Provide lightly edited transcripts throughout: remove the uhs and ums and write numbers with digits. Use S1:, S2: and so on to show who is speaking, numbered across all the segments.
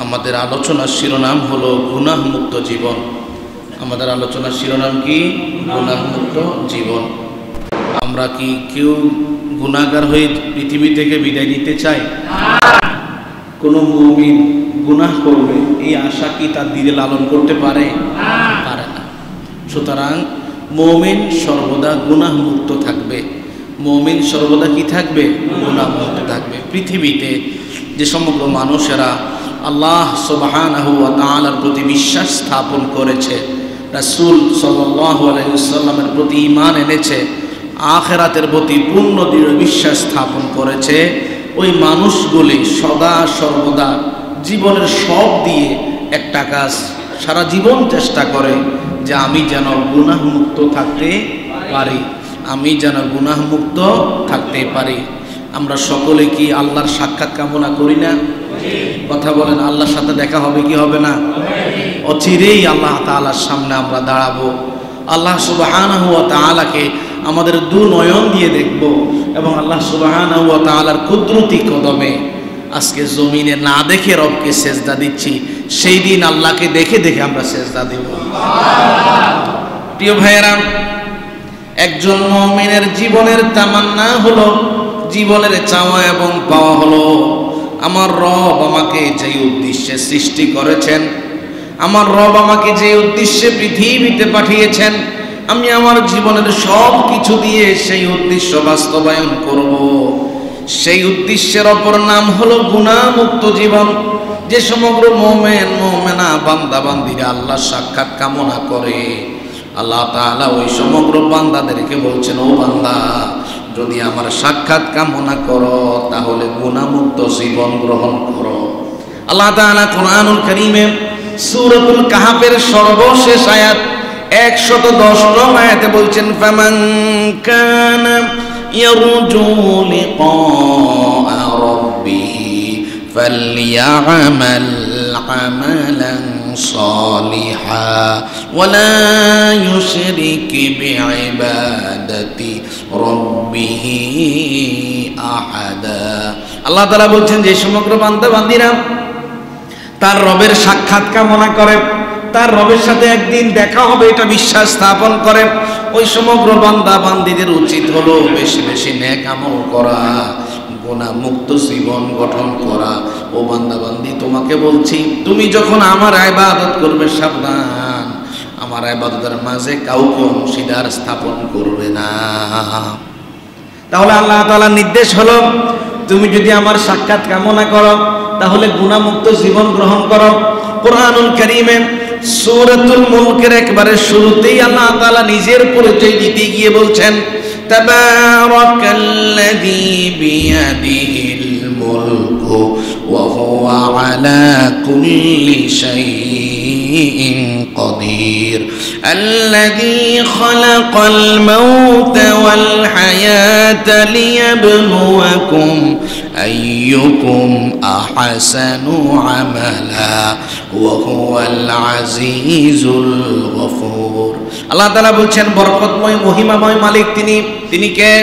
S1: আমাদের আলোচনার শিরোনাম হলো গুনাহমুক্ত জীবন। আমাদের আলোচনার শিরোনাম কি? গুনাহমুক্ত জীবন। আমরা কি কেউ গুনাহগার হয়ে পৃথিবী থেকে বিদায় নিতে চাই? কোনো মুমিন গুনাহ করবে এই আশা কি তার দিলে লালন করতে পারে? পারে না। সুতরাং মুমিন সর্বদা গুনাহমুক্ত থাকবে। মুমিন সর্বদা কি থাকবে? গুনাহমুক্ত থাকবে। পৃথিবীতে যে সমগ্র মানুষেরা আল্লাহ সুবহানাহু ওয়া তাআলার প্রতি বিশ্বাস স্থাপন করেছে, রাসূল সাল্লাল্লাহু আলাইহি ওয়াসাল্লামের প্রতি ঈমান এনেছে, আখিরাতের প্রতি পূর্ণ দৃঢ় বিশ্বাস স্থাপন করেছে, ওই মানুষগুলি সদা সর্বদা জীবনের সব দিয়ে একটা কাজ সারা জীবন চেষ্টা করে যে আমি যেন গুনাহমুক্ত থাকতে পারি, আমি যেন গুনাহমুক্ত থাকতে পারি। আমরা সকলে কি আল্লাহর সাক্ষাৎ কামনা করি না? কথা বলেন, আল্লাহর সাথে দেখা হবে কি হবে না? অচিরেই আল্লাহ তাআলার সামনে আমরা দাঁড়াবো। আল্লাহ সুবহানাহু ওয়া তাআলাকে আমাদের দু নয়ন দিয়ে দেখব এবং আল্লাহ সুবহানাহু ওয়া তাআলার কুদরতি কদমে আজকে জমিনে না দেখে রবকে সেজদা দিচ্ছি, সেই দিন আল্লাহকে দেখে দেখে আমরা সেজদা দেব। প্রিয় ভাইয়েরা, একজন মুমিনের জীবনের তামান্না হলো, জীবনের চাওয়া এবং পাওয়া হলো, আমার রব আমাকে যে উদ্দেশ্যে সৃষ্টি করেছেন, আমার রব আমাকে যে উদ্দেশ্যে পৃথিবীতে পাঠিয়েছেন, আমি আমার জীবনের সব কিছু দিয়ে সেই উদ্দেশ্য বাস্তবায়ন করব। সেই উদ্দেশ্যের অপর নাম হলো গুনাহমুক্ত জীবন। যে সমগ্র মুমিন মুমিনা বান্দা বান্দিরা আল্লাহর সাক্ষাৎ কামনা করে, আল্লাহ তাআলা ওই সমগ্র বান্দাদেরকে বলছেন, ও বান্দা, যদি আমার সাক্ষাৎ কামনা করো তাহলে গুনাহমুক্ত জীবন গ্রহণ করো। আল্লাহ তাআলা কোরআনুল কারীমে সূরাতুল কাহফের সর্বশেষ আয়াত 110 নং আয়াতে বলছেন, ফামান কানা ইয়ারজু লিকা রাব্বিহি ফালইয়ামাল আমালান সালিহা ওয়ালা ইউশরিক বিইবাদাতি রাব্বিহি আহাদা। আল্লাহ তাআলা বলছেন, যে সমগ্র বান্দা বান্দিরা তার রবের সাক্ষাৎ কামনা করে, তার রবের সাথে একদিন দেখা হবে এটা বিশ্বাস স্থাপন করে, ওই সমগ্র বান্দা বান্দিদের উচিত হলো বেশি বেশি নেক আমল করা, গুনাহমুক্ত জীবন গঠন করা। ও বান্দা বান্দি, তোমাকে বলছি, তুমি যখন আমার ইবাদত করবে, সাবধান, আমার ইবাদতের মাঝে কাউকে অংশীদার স্থাপন করবে না। তাহলে আল্লাহ তাআলার নির্দেশ হলো, তুমি যদি আমার সাক্ষাৎ কামনা করো তাহলে গুনাহমুক্ত জীবন গ্রহণ করো। কোরআনুল কারীমে সূরাতুল মুলকের একবারে শুরুতেই আল্লাহ তাআলা নিজের পরিচয় দিতে গিয়ে বলছেন, তাবারাকাল্লাযী বিয়াদিহিল মুলকু ওয়া হুয়া আলা কুল্লি শাইইন কাদির আল্লাযী খালাকাল মাউতা ওয়াল হায়াতা লিয়াবলুয়াকুম আইয়ুকুম আহসানু আমালা ওয়া হুয়াল আজিজুল গফুর। আল্লাহ তাআলা বলছেন, বরকতময় মহিমাময় মালিক তিনি কে?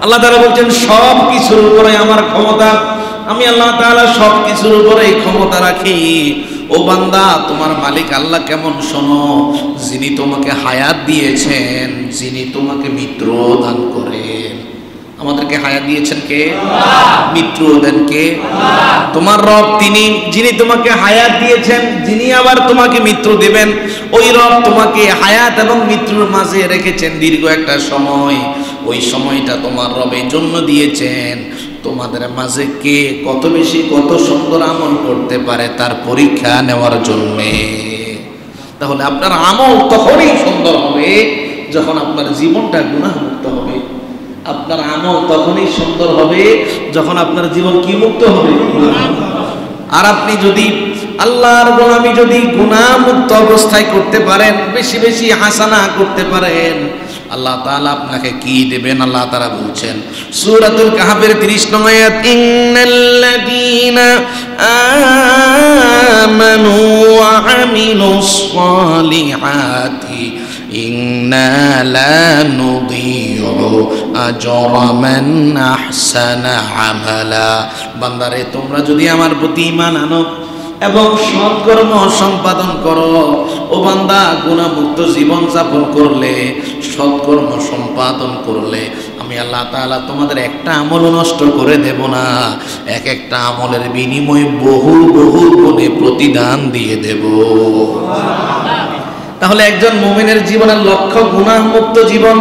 S1: আল্লাহ তাআলা বলছেন, সব কিছুর উপরে আমার ক্ষমতা, আমি আল্লাহ তাআলা সব কিছুর উপরে ক্ষমতা রাখি। ও বান্দা, তোমার মালিক আল্লাহ কেমন শোনো, যিনি তোমাকে হায়াত দিয়েছেন, যিনি তোমাকে মৃত্যু দান করেন। আমাদেরকে হায়াত দিয়েছেন কে? মৃত্যু দেন কে? তোমার রব তিনি, যিনি তোমাকে হায়াত দিয়েছেন, যিনি আবার তোমাকে মৃত্যু দেবেন। ওই রব তোমাকে হায়াত এবং মৃত্যুর মাঝে রেখেছেন দীর্ঘ একটা সময়। ওই সময়টা তোমার রবের জন্য দিয়েছেন, তোমাদের মাঝে কে কত বেশি কত সুন্দর আমল করতে পারে তার পরীক্ষা নেওয়ার জন্য। তাহলে আপনার আমল তখনই সুন্দর হবে যখন আপনার জীবনটা গুনাহমুক্ত হবে। আপনার আমল তখনই সুন্দর হবে যখন আপনার জীবন কি মুক্ত হবে। আর আপনি যদি আল্লাহর গোলামি যদি গুনাহমুক্ত অবস্থায় করতে পারেন, বেশি বেশি হাসানা করতে পারেন, আল্লাহ তাআলা আপনাকে কি দেবেন? আল্লাহ তাআলা বলছেন সূরাতুল কাহফের 30 নং আয়াত, ইন্নাল্লাযীনা আমানু ওয়া আমিলুস সালিহাতি ইন্না লা নুদিউ আজরা মান আহসানা আমালা। বান্দারে, তোমরা যদি আমার প্রতি ঈমান আনো, এবং সৎকর্ম সম্পাদন করো। ও বান্দা, গুনাহমুক্ত জীবন যাপন করলে, সৎকর্ম সম্পাদন করলে আমি আল্লাহ তাআলা তোমাদের একটা আমলও নষ্ট করে দেব না। এক একটা আমলের বিনিময়ে বহু বহু গুণে প্রতিদান দিয়ে দেব। তাহলে একজন মুমিনের জীবনের লক্ষ্য গুনাহমুক্ত জীবন।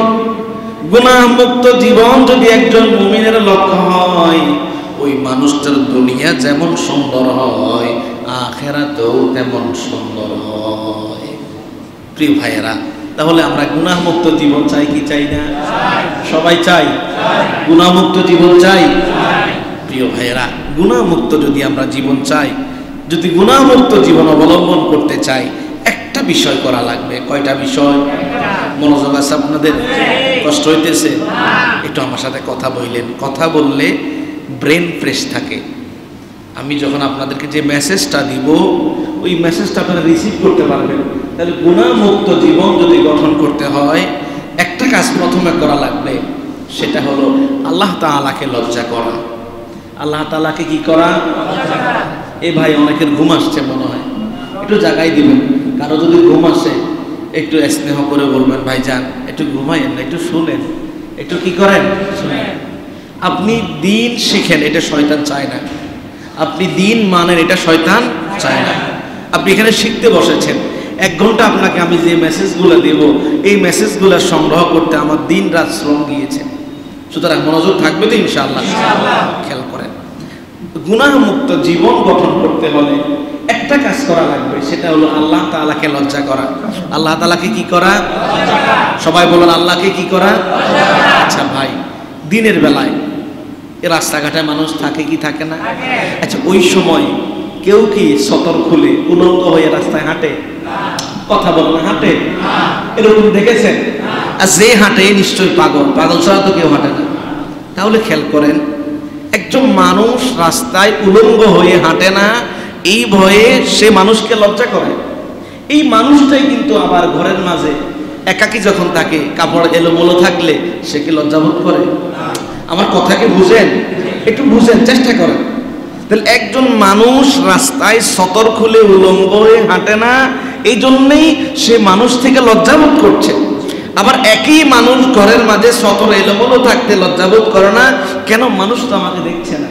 S1: গুনাহমুক্ত জীবন যদি একজন মুমিনের লক্ষ্য হয়, ওই মানুষটার দুনিয়া যেমন সুন্দর হয়, আখিরাতেও তেমন সুন্দর হয়। প্রিয় ভাইয়েরা, তাহলে আমরা গুনাহমুক্ত জীবন চাই কি চাই না? সবাই চাই। গুনাহমুক্ত জীবন চাই। প্রিয় ভাইয়েরা, গুনাহমুক্ত যদি আমরা জীবন চাই, যদি গুনাহমুক্ত জীবন অবলম্বন করতে চাই, একটা বিষয় করা লাগবে। কয়টা বিষয়? মনোযোগ আছে আপনাদের? কষ্ট হইতেছে? একটু আমার সাথে কথা বললেন। কথা বললে ব্রেন ফ্রেশ থাকে। আমি যখন আপনাদেরকে যে মেসেজটা দিব, ওই মেসেজটা আপনারা রিসিভ করতে পারবেন। তাহলে গুনাহমুক্ত জীবন যদি গঠন করতে হয়, একটা কাজ প্রথমে করা লাগবে, সেটা হলো আল্লাহ তাআলাকে লজ্জা করা। আল্লাহ তাআলাকে কি করা? এ ভাই, অনেকের ঘুম আসছে মনে হয়, একটু জাগাই দিবেন। কারো যদি ঘুম আসে, একটু স্নেহ করে বলবেন, ভাই যান একটু ঘুমাইয়েন না, একটু শুনেন, একটু কি করেন, শুনেন। আপনি দিন শিখেন, এটা শয়তান চায় না। আপনি দিন মানেন, এটা শয়তান চায় না। আপনি এখানে শিখতে বসেছেন, 1 ঘন্টা আপনাকে আমি যে মেসেজগুলো দেব, এই মেসেজগুলো সংগ্রহ করতে আমার দিন রাত শ্রম গিয়েছে। সুতরাং মনোযোগ থাকবে তো ইনশাআল্লাহ? খেয়াল করেন, গুনাহমুক্ত জীবন গঠন করতে হলে একটা কাজ করা লাগবে, সেটা হলো আল্লাহ তাআলাকে লজ্জা করা। আল্লাহ তাআলাকে কি করা? সবাই বলেন, আল্লাহকে কি করা? আচ্ছা ভাই, দিনের বেলায় এ রাস্তাঘাটে মানুষ থাকে কি থাকে না? আচ্ছা, ওই সময় কেউ কি সতর খুলে উলঙ্গ হয়ে রাস্তায় হাঁটে? কথা বলেন, হাঁটে? এরকম দেখেছেন? আর যে হাঁটে নিশ্চয়ই পাগল। পাগল ছাড়া তো কেউ হাঁটে না। তাহলে খেয়াল করেন, একজন মানুষ রাস্তায় উলঙ্গ হয়ে হাঁটে না, এই ভয়ে সে মানুষকে লজ্জা করে। এই মানুষটাই কিন্তু আবার ঘরের মাঝে একাকী যখন থাকে, কাপড় এলোমেলো থাকলে সে কি লজ্জাবোধ করে? আমার কথাকে বুঝেন? একটু বুঝেন, চেষ্টা করেন। তাহলে একজন মানুষ রাস্তায় সতর খুলে উলঙ্গ হয়ে হাঁটে না, এই জন্যেই সে মানুষ থেকে লজ্জাবোধ করছে। আবার একই মানুষ ঘরের মাঝে সতর এলোমেলো থাকতে লজ্জাবোধ করে না। কেন? মানুষ তো আমাকে দেখছে না।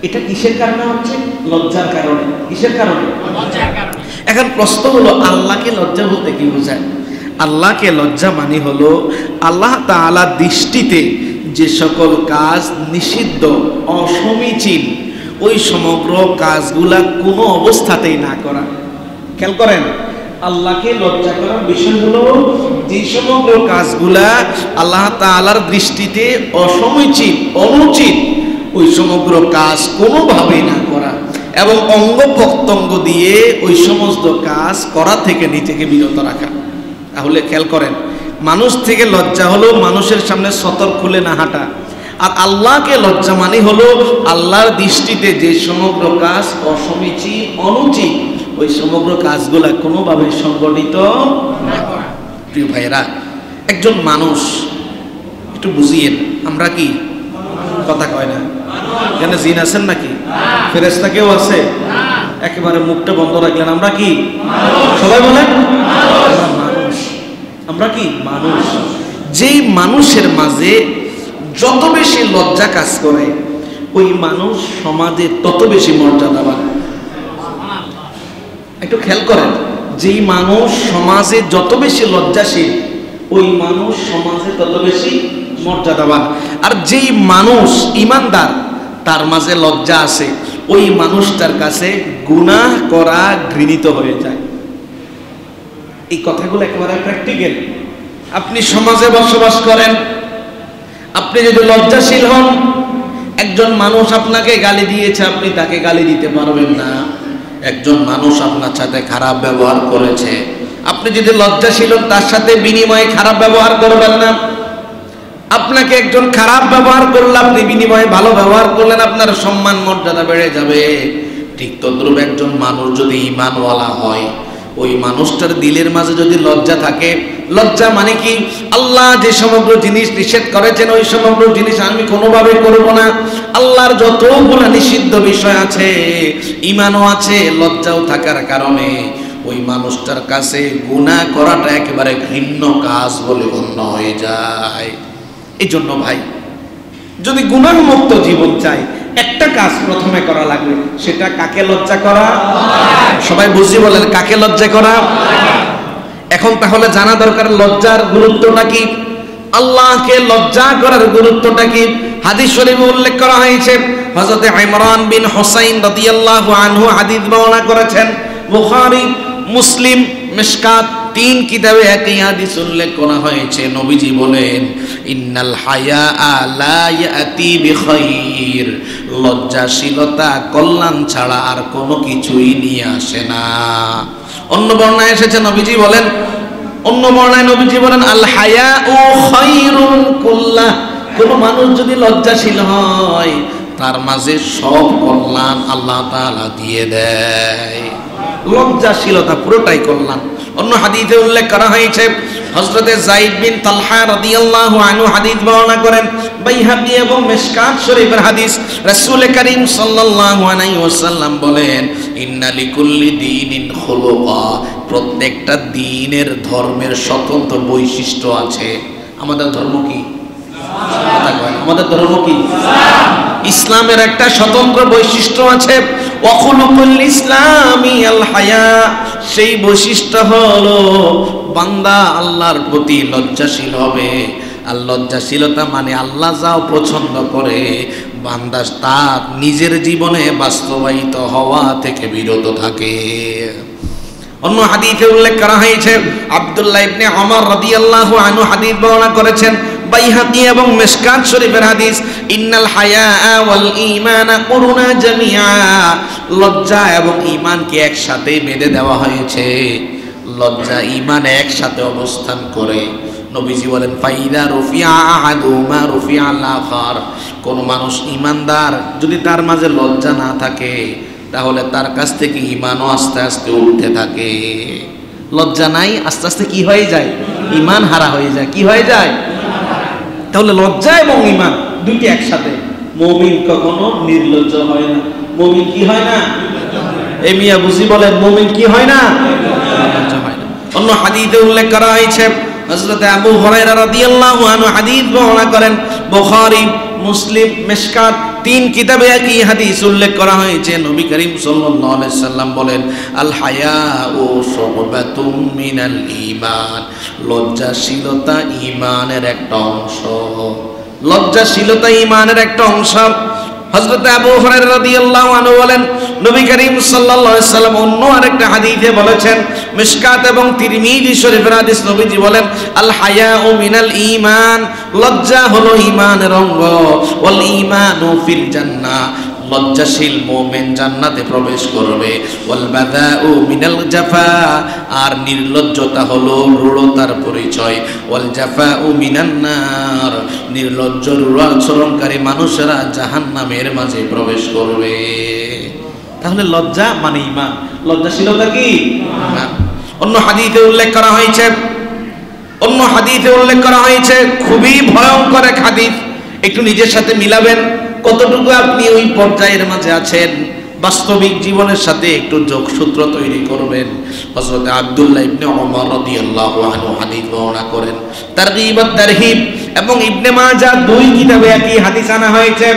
S1: এটা কিসের কারণে হচ্ছে? লজ্জার কারণে। কিসের কারণে? লজ্জার কারণে। এখন প্রশ্ন হলো, আল্লাহকে লজ্জা বলতে কি বোঝায়? আল্লাহকে লজ্জা মানে হলো আল্লাহ তাআলার দৃষ্টিতে যে সকল কাজ নিষিদ্ধ, অসমীচীন, ওই সমগ্র কাজগুলা কোনো অবস্থাতেই না করা। খেয়াল করেন, আল্লাহকে লজ্জা করার বিষয় হলো যে সমগ্র কাজগুলা আল্লাহ তাআলার দৃষ্টিতে অসমীচীন, অনুচিত, ওই সমগ্র কাজ কোনোভাবেই না করা, এবং অঙ্গ প্রত্যঙ্গ দিয়ে ওই সমস্ত কাজ করা থেকে নিজেকে বিরত রাখা। তাহলে খেয়াল করেন, মানুষ থেকে লজ্জা হলো মানুষের সামনে সতর খুলে না হাঁটা, আর আল্লাহকে লজ্জা মানে হলো আল্লাহর দৃষ্টিতে যে সমগ্র কাজ অসমীচীন, অনুচিত, ওই সমগ্র কাজগুলা কোনোভাবে সংগঠিত না করা। প্রিয় ভাইয়েরা, একজন মানুষ, একটু বুঝিয়েন, আমরা কি? কথা কয় না। এখানে জিন আছেন নাকি? ফেরেশতা কেউ আছে? একেবারে মুখটা বন্ধ রাখলেন। আমরা কি? সবাই বলেন, মানুষ। আমরা কি? মানুষ। যেই মানুষের মাঝে যত বেশি লজ্জা কাজ করে, ওই মানুষ সমাজে তত বেশি মর্যাদাবান। একটু খেয়াল করেন, যেই মানুষ সমাজে যত বেশি লজ্জাশীল, ওই মানুষ সমাজে তত বেশি মর্যাদাবান। আর যেই মানুষ ঈমানদার, তার মাঝে লজ্জা আছে, ওই মানুষটার কাছে গুনাহ করা ঘৃণিত হয়ে যায়। এই কথাগুলো একেবারে প্র্যাকটিক্যাল। আপনি সমাজে বসবাস করেন, আপনি যদি লজ্জাশীল হন, একজন মানুষ আপনাকে গালি দিয়েছে, আপনি তাকে গালি দিতে পারবেন না। একজন মানুষ আপনার সাথে খারাপ ব্যবহার করেছে, আপনি যদি লজ্জাশীল হন, তার সাথে বিনিময়ে খারাপ ব্যবহার করবেন না। আপনাকে একজন খারাপ ব্যবহার করলে, আপনি বিনিময়ে ভালো ব্যবহার করলেন, আপনার সম্মান মর্যাদা বেড়ে যাবে। ঠিক তদ্রূপ একজন মানুষ যদি ঈমানওয়ালা হয়, ওই মানুষটার দিলের মাঝে যদি লজ্জা থাকে, লজ্জা মানে কি, আল্লাহ যে সমগ্র জিনিস নিষেধ করেছেন ওই সমগ্র জিনিস আমি কোনোভাবে করব না, আল্লাহর যতগুলো নিষিদ্ধ বিষয় আছে ঈমানও আছে, লজ্জাও থাকার কারণে ওই মানুষটার কাছে গুনাহ করাটা একেবারে ঘৃণ্য কাজ বলে গণ্য হয়ে যায়। এই জন্য ভাই, যদি গুনাহমুক্ত জীবন চাই একটা কাজ প্রথমে করা লাগবে, সেটা কাকে লজ্জা করা? সবাই বুঝি বলেন, কাকে লজ্জা করা? এখন তাহলে জানা দরকার লজ্জার গুরুত্বটা কি, আল্লাহকে লজ্জা করার গুরুত্বটা কি। হাদিস শরীফে উল্লেখ করা হয়েছে, হযরত ইমরান বিন হুসাইন রাদিয়াল্লাহু আনহু হাদিস বর্ণনা করেছেন, বুখারী, মুসলিম, মিশকাত তিন কিতাবে একই হাদিস উল্লেখ করা হয়েছে। নবীজি বলেন, ইন্নাল হায়া লা ইয়াতি বিখাইর, লজ্জাশীলতা কল্যাণ ছাড়া আর কোনো কিছুই নিয়ে আসে না। অন্য বর্ণনায় এসেছে নবীজি বলেন, অন্য বর্ণনায় নবীজি বলেন, আল হায়াউ খায়রুন কুল্লাহ, কোন মানুষ যদি লজ্জাশীল হয় তার মাঝে সব কল্যাণ আল্লাহ তাআলা দিয়ে দেয়। লজ্জাশীলতা পুরোটাই কল্যাণ। অন্য হাদিসে উল্লেখ করা হয়েছে, হযরতে যায়েদ বিন তালহা রাদিয়াল্লাহু আনহু হাদিস বর্ণনা করেন, বাইহাকী এবং মিশকাত শরীফের হাদিস, রাসূল করিম সাল্লাল্লাহু আলাইহি ওয়াসাল্লাম বলেন, ইন্না লিকুল্লি দীনিন খুলুকা, প্রত্যেকটা দ্বীনের ধর্মের স্বতন্ত্র বৈশিষ্ট্য আছে। আমাদের ধর্ম কি? আমাদের ধর্ম কি? ইসলামের একটা স্বতন্ত্র বৈশিষ্ট্য আছে, ওয়াখুলুকুল ইসলামি আল হায়া, সেই বৈশিষ্ট্য হলো বান্দা আল্লাহর প্রতি লজ্জাশীল হবে। আর লজ্জাশীলতা মানে আল্লাহ যাও পছন্দ করে বান্দা তার নিজের জীবনে বাস্তবায়িত হওয়া থেকে বিরত থাকে। অন্য হাদিসে উল্লেখ করা হয়েছে, আব্দুল্লাহ ইবনে ওমর রাদিয়াল্লাহু আনহু হাদিস বর্ণনা করেছেন, বাইহাকী এবং মিশকাত শরীফের হাদিস, ইন্নাল হায়া ওয়াল ঈমানা কুরুনা জামিআ, লজ্জা এবং ঈমানকে একসাথে বেঁধে দেওয়া হয়েছে। লজ্জা ঈমান একসাথে অবস্থান করে। নবীজি বলেন, ফাইদা রুফিআ আহাদুমা রুফিআ আল আখার, কোন মানুষ ঈমানদার যদি তার মাঝে লজ্জা না থাকে তাহলে তার কাছ থেকে ঈমানও আস্তে আস্তে উঠতে থাকে। লজ্জা নাই, আস্তে আস্তে কি হয়ে যায়? ঈমান হারা হয়ে যায়। কি হয়ে যায়? তাহলে লজ্জা এবং ঈমান দুইটি একসাথে। মুমিন কখনো নির্লজ্জ হয় না। মুমিন কি হয় না? এ মিয়া বুঝি বলেন, মুমিন কি হয় না? নির্লজ্জ হয় না। অন্য হাদিসে উল্লেখ করা হয়েছে, হযরত আবু হুরায়রা রাদিয়াল্লাহু আনহু হাদিস বর্ণনা করেন, বুখারী, মুসলিম, মিশকাত তিন কিতাবে একই হাদিস উল্লেখ করা হয়েছে। নবী করিম সাল্লাল্লাহু আলাইহি সাল্লাম বলেন, আল হায়াউ শুবাতুম মিনাল ঈমান, লজ্জাশীলতা ঈমানের একটা অংশ। লজ্জাশীলতা ঈমানের একটা অংশ। হযরত আবু হুরায়রা রাদিয়াল্লাহু আনহু বলেন, নবী করিম সাল্লাল্লাহু আলাইহি সাল্লাম অন্য আরেকটা হাদিসে বলেছেন, মিশকাত এবং তিরমিজি শরীফের হাদিস, নবীজি বলেন, আল হায়াউ মিনাল ঈমান, লজ্জা হলো ঈমানের অঙ্গ। ওয়াল ঈমানু ফিল জান্নাহ, লজ্জাশীল মুমিন জান্নাতে প্রবেশ করবে। ওয়াল বাযাউ মিনাল জাফা, আর নির্লজ্জতা হলো রূঢ়তার পরিচয়। ওয়াল জাফাউ মিনান নার, নির্লজ্জ রূঢ় আচরণকারী মানুষেরা জাহান্নামের মাঝে প্রবেশ করবে। তাহলে লজ্জা মানে ঈমান, লজ্জাশীলতা কি? ঈমান। অন্য হাদিসে উল্লেখ করা হয়েছে, অন্য হাদিসে উল্লেখ করা হয়েছে, খুবই ভয়ঙ্কর এক হাদিস, একটু নিজের সাথে মিলাবেন কতটুকু আপনি ওই পর্যায়ের মাঝে আছেন, বাস্তবিক জীবনের সাথে একটু যোগসূত্র তৈরি করবেন। হযরত আব্দুল্লাহ ইবনে ওমর রাদিয়াল্লাহু আনহু হাদিস বর্ণনা করেন, তারগীব ওয়াত তারহিব এবং ইবনে মাজাহ দুই কিতাবে একই হাদিস আনা হয়েছে।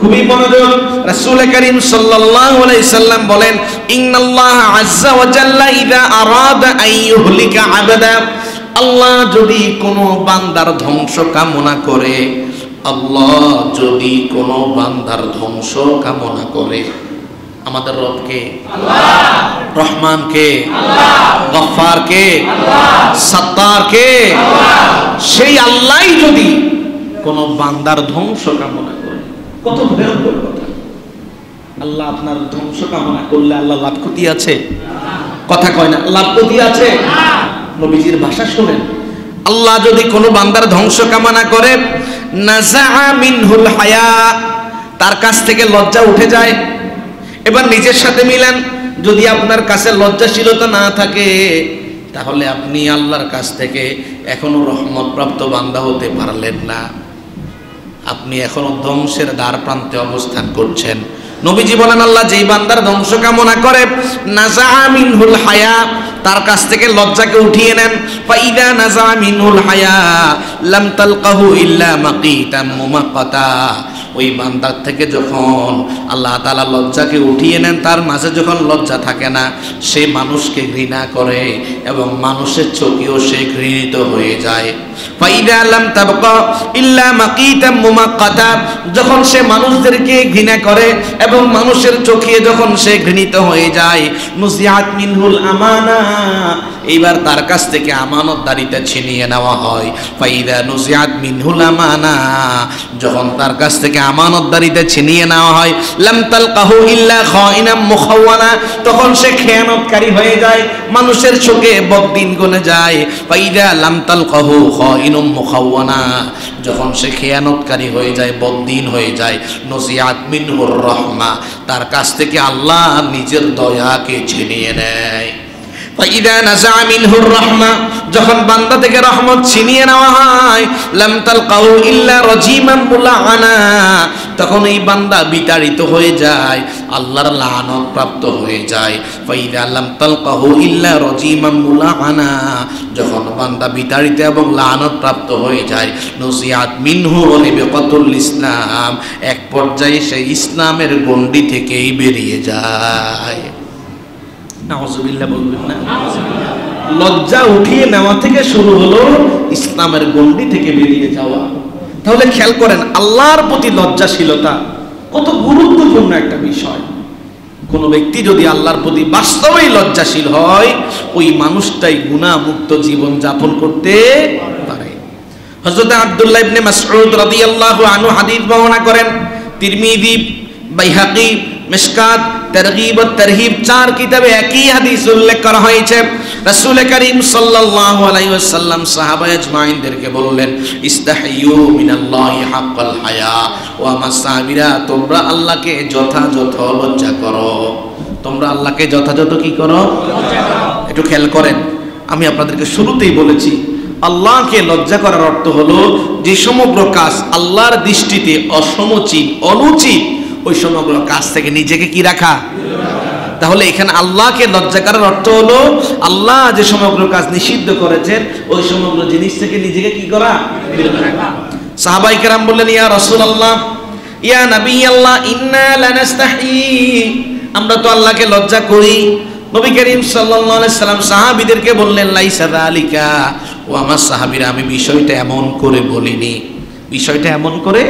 S1: খুবই মনোযোগ। রাসূল করিম সাল্লাল্লাহু আলাইহি সাল্লাম বলেন, ইন্নাল্লাহ আযজা ওয়া জাল্লা ইযা আরাদা আন ইউহলিকা আবদা, আল্লাহ যদি কোনো বান্দার ধ্বংস কামনা করে, আল্লাহ যদি কোনো বান্দার ধ্বংস কামনা করে, আমাদের রবকে? আল্লাহ। রহমানকে? আল্লাহ। গফফারকে? আল্লাহ। সত্তারকে? আল্লাহ। সেই আল্লাহই যদি কোনো বান্দার ধ্বংস কামনা করে, কত ভয়ঙ্কর কথা। আল্লাহ আপনার ধ্বংস কামনা করলে আল্লাহ লাভ ক্ষতি আছে? কথা কয় না, লাভ ক্ষতি আছে? নবীজির ভাষা শুনেন, আল্লাহ যদি কোনো বান্দার ধ্বংস কামনা করে, নাযাআ মিনহুল হায়া, তার কাছ থেকে লজ্জা উঠে যায়। এবার নিজের সাথে মিলান, যদি আপনার কাছে লজ্জাশীলতা না থাকে, তাহলে আপনি আল্লাহর কাছ থেকে এখনো রহমত প্রাপ্ত বান্দা হতে পারলেন না। আপনি এখনো ধ্বংসের দ্বার প্রান্তে অবস্থান করছেন। নবীজি বলেন, আল্লাহ যেই বান্দার ধ্বংস কামনা করে, নাযা মিনহুল হায়া, তার কাছ থেকে লজ্জাকে উঠিয়ে নেন। ফাইদা নাযা মিনহুল হায়া লাম তালকাহু ইল্লা মাকিতাম মুমাক্কাতা। ওই বান্দার থেকে যখন আল্লাহ তাআলা লজ্জাকে উঠিয়ে নেন, তার মাঝে যখন লজ্জা থাকে না, সে মানুষকে ঘৃণা করে এবং মানুষের চোখেও সে ঘৃণিত হয়ে যায়। ফাইদা লাম তাবকা ইল্লা মাকিতাম মুমাক্কাতা, যখন সে মানুষদেরকে ঘৃণা করে এবং মানুষের চোখে যখন সে ঘৃণিত হয়ে যায়, নুজিআত মিনহুল আমানা, এইবার তার কাছ থেকে আমানতদারিতা ছিনিয়ে নেওয়া হয়। ফাইদা নুজিআত মিনহুল আমানা, যখন তার কাছ থেকে আমানতদারিতা ছিনিয়ে নেওয়া হয়, লাম তালকাহু ইল্লা খাইনাম মুখাওয়ানা, তখন সে খেয়ানতকারী হয়ে যায়, মানুষের চোখে বদদিন গনে যায়। ফাইদা লাম তালকাহু খাইনুম মুখাওয়ানা, যখন সে খেয়ানতকারী হয়ে যায়, বদদিন হয়ে যায়, নুজিআত মিনহুর রাহমা, তার কাছ থেকে আল্লাহ নিজের দয়াকে ছিনিয়ে নেয়। ফাইদা নাযা মিনহুর রাহমা, যখন বান্দা থেকে রহমত ছিনিয়ে নেওয়া হয়, লাম তালকাহু ইল্লা রাজিমান মুলাআনা, তখন এই বান্দা বিতাড়িত হয়ে যায়, আল্লাহর লানত প্রাপ্ত হয়ে যায়। ফাইদা লাম তালকাহু ইল্লা রাজিমান মুলাআনা, যখন বান্দা বিতাড়িত এবং লানত প্রাপ্ত হয়ে যায়, নুজিআত মিনহু রিবকাতুল ইসলাম, এক পর্যায়ে সে ইসলামের গণ্ডি থেকেই বেরিয়ে যায়। নাউযুবিল্লাহ বলবেন না? লজ্জা উঠিয়ে নেওয়া থেকে শুরু হলো ইসলামের গণ্ডি থেকে বেরিয়ে যাওয়া। তাহলে খেয়াল করেন, আল্লাহর প্রতি লজ্জাশীলতা কত গুরুত্বপূর্ণ একটা বিষয়। কোন ব্যক্তি যদি আল্লাহর প্রতি বাস্তবেই লজ্জাশীল হয়, ওই মানুষটাই গুনাহমুক্ত জীবন যাপন করতে পারে। হযরত আব্দুল্লাহ ইবনে মাসউদ রাদিয়াল্লাহু আনহু হাদিস বর্ণনা করেন, তিরমিজি, বাইহাকি, মিশকাত, তারগীব ও তারহিব, 4 কিতাবে একই হাদিস উল্লেখ করা হয়েছে। রাসূল করিম সাল্লাল্লাহু আলাইহি ওয়াসাল্লাম সাহাবা আজমাইনদেরকে বললেন, ইস্তাহিয়ু মিনাল্লাহি হাক্কাল হায়া, ও আমার সাহাবীরা, তোমরা আল্লাহকে যথাযথ লজ্জা করো। তোমরা আল্লাহকে যথাযথ কি করো? একটু খেয়াল করেন, আমি আপনাদেরকে শুরুতেই বলেছি, আল্লাহকে লজ্জা করার অর্থ হলো যে সমগ্র কাজ আল্লাহর দৃষ্টিতে অসমীচীন, অনুচিত, ওই সমগ্র কাজ থেকে নিজেকে কি রাখা। তাহলে এখানে আল্লাহকে লজ্জা করার অর্থ হলো আল্লাহ যে সমগ্র কাজ নিষিদ্ধ করেছেন, ওই সমগ্র জিনিস থেকে নিজেকে কি করা, বিরত রাখা। সাহাবায়ে কেরাম বললেন, ইয়া রাসূলুল্লাহ, ইয়া নবী আল্লাহ, ইন্না লানাস্তাহি, আমরা তো আল্লাহকে লজ্জা করি। নবী করিম সাল্লাল্লাহু আলাইহি সাল্লাম সাহাবীদেরকে বললেন, লাইসা যালিকা, ও আমার সাহাবীরা, আমি বিষয়টা এমন করে বলিনি, বিষয়টা এমন করে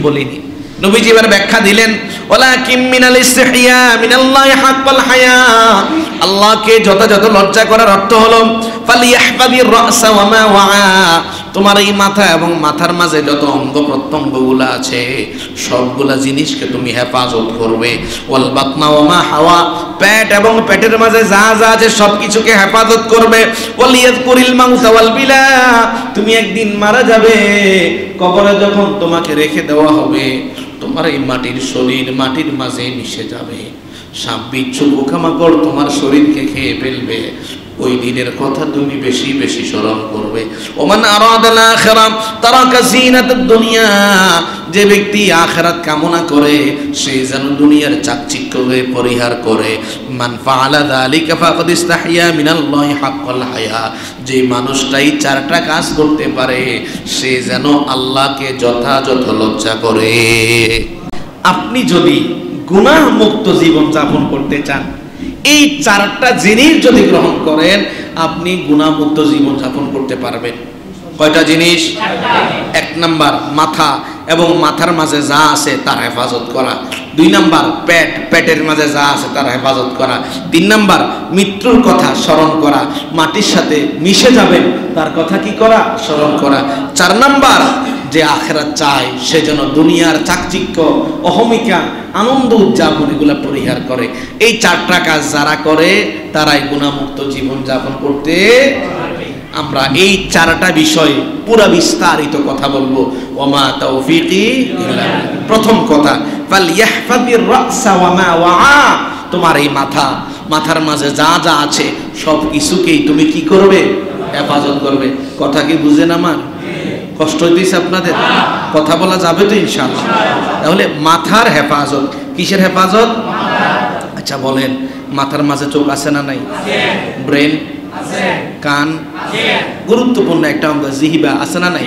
S1: বলিনি। নবীজি এবার ব্যাখ্যা দিলেন, ওয়ালাকিন মিনাল ইসতিহিয়া মিনাল্লাহি হাক্কাল হায়া, আল্লাহকে যথাযথ লজ্জা করার অর্থ হলো ফালিয়াহফাযির রাসা ওয়া মা ওয়া, তোমার এই মাথা এবং মাথার মাঝে যত অঙ্গ প্রত্যঙ্গগুলো আছে, সবগুলা জিনিসকে তুমি হেফাজত করবে। ওয়াল বাতনা ওয়া মা হাওয়া, পেট এবং পেটের মাঝে যা যা আছে সবকিছুকে হেফাজত করবে। ওয়াল ইয়াযকুরিল মাউতা ওয়াল বিলা, তুমি একদিন মারা যাবে, কবরে যখন তোমাকে রেখে দেওয়া হবে, তোমার এই মাটির শরীর মাটির মাঝে মিশে যাবে, সাপ বিচ্ছু পোকামাকড় তোমার শরীরকে খেয়ে ফেলবে। ওই দিনের কথা তুমি বেশি বেশি স্মরণ করবে। ওমান আরাদাল আখিরাত তারাকা জিনাতাদ দুনিয়া, যে ব্যক্তি আখিরাত কামনা করে সে যেন দুনিয়ার চাকচিক্যকে পরিহার করে। মান ফাআলা যালিকা ফাকাদ ইস্তাহিয়া মিনাল্লাহি হাক্কাল হায়া, যে মানুষটাই 4টা কাজ করতে পারে, সে যেন আল্লাহকে যথাযথ লজ্জা করে। আপনি যদি গুনাহ মুক্ত জীবন যাপন করতে চান, এই 4টা জিনিস যদি গ্রহণ করেন, আপনি গুনাহ মুক্ত জীবন যাপন করতে পারবেন। কয়টা জিনিস? 1 নাম্বার মাথা এবং মাথার মাঝে যা আছে তার হেফাজত করা। 2 নাম্বার পেট, পেটের মাঝে যা আছে তার হেফাজত করা। 3 নাম্বার মৃত্যুর কথা স্মরণ করা, মাটির সাথে মিশে যাবেন তার কথা কি করা, স্মরণ করা। 4 নাম্বার যে আখিরাত চায় সে যেন দুনিয়ার চাকচিক্য, অহমিকা, আনন্দ উদযাপন এগুলা পরিহার করে। এই 4টা কাজ যারা করে তারাই গুনাহমুক্ত জীবন যাপন করতে পারবে। আমরা এই 4টা বিষয়ে পুরো বিস্তারিত কথা বলবো। ওমা তাওফীকি ইল্লা বিল্লাহ। প্রথম কথা, ফালইয়াহফাযির রাসা ওয়া মা ওয়া, তোমার এই মাথা, মাথার মাঝে যা যা আছে সব কিছুকেই তুমি কি করবে? হেফাজত করবে। কথা কি বুঝেন আমার? কষ্ট হইতেছে আপনাদের? কথা বলা যাবে তো ইনশাআল্লাহ? তাহলে মাথার হেফাজত, কিসের হেফাজত? আচ্ছা বলেন, মাথার মাঝে চোখ আছে না নাই? ব্রেন আছে, কান আছে, গুরুত্বপূর্ণ একটা অঙ্গ জিহ্বা আছে না নাই?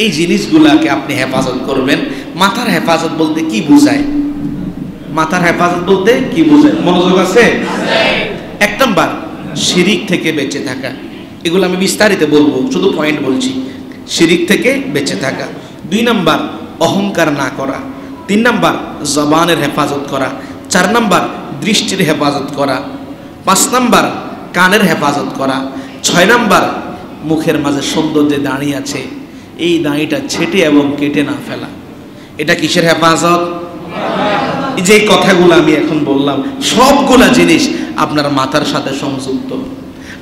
S1: এই জিনিসগুলাকে আপনি হেফাজত করবেন। মাথার হেফাজত বলতে কি বোঝায়? মাথার হেফাজত বলতে কি বোঝায়? মনোযোগ আছে? এক নাম্বার, শিরিক থেকে বেঁচে থাকা। এগুলো আমি বিস্তারিত বলবো, শুধু পয়েন্ট বলছি। শিরিক থেকে বেঁচে থাকা। 2 নাম্বার, অহংকার না করা। 3 নাম্বার, জবানের হেফাজত করা। 4 নাম্বার, দৃষ্টির হেফাজত করা। 5 নাম্বার, কানের হেফাজত করা। 6 নাম্বার, মুখের মাঝে সুন্দর যে দাঁড়ি আছে এই দাঁড়িটা ছেটে এবং কেটে না ফেলা। এটা কিসের হেফাজত? এই যে কথাগুলো আমি এখন বললাম সবগুলা জিনিস আপনার মাথার সাথে সংযুক্ত।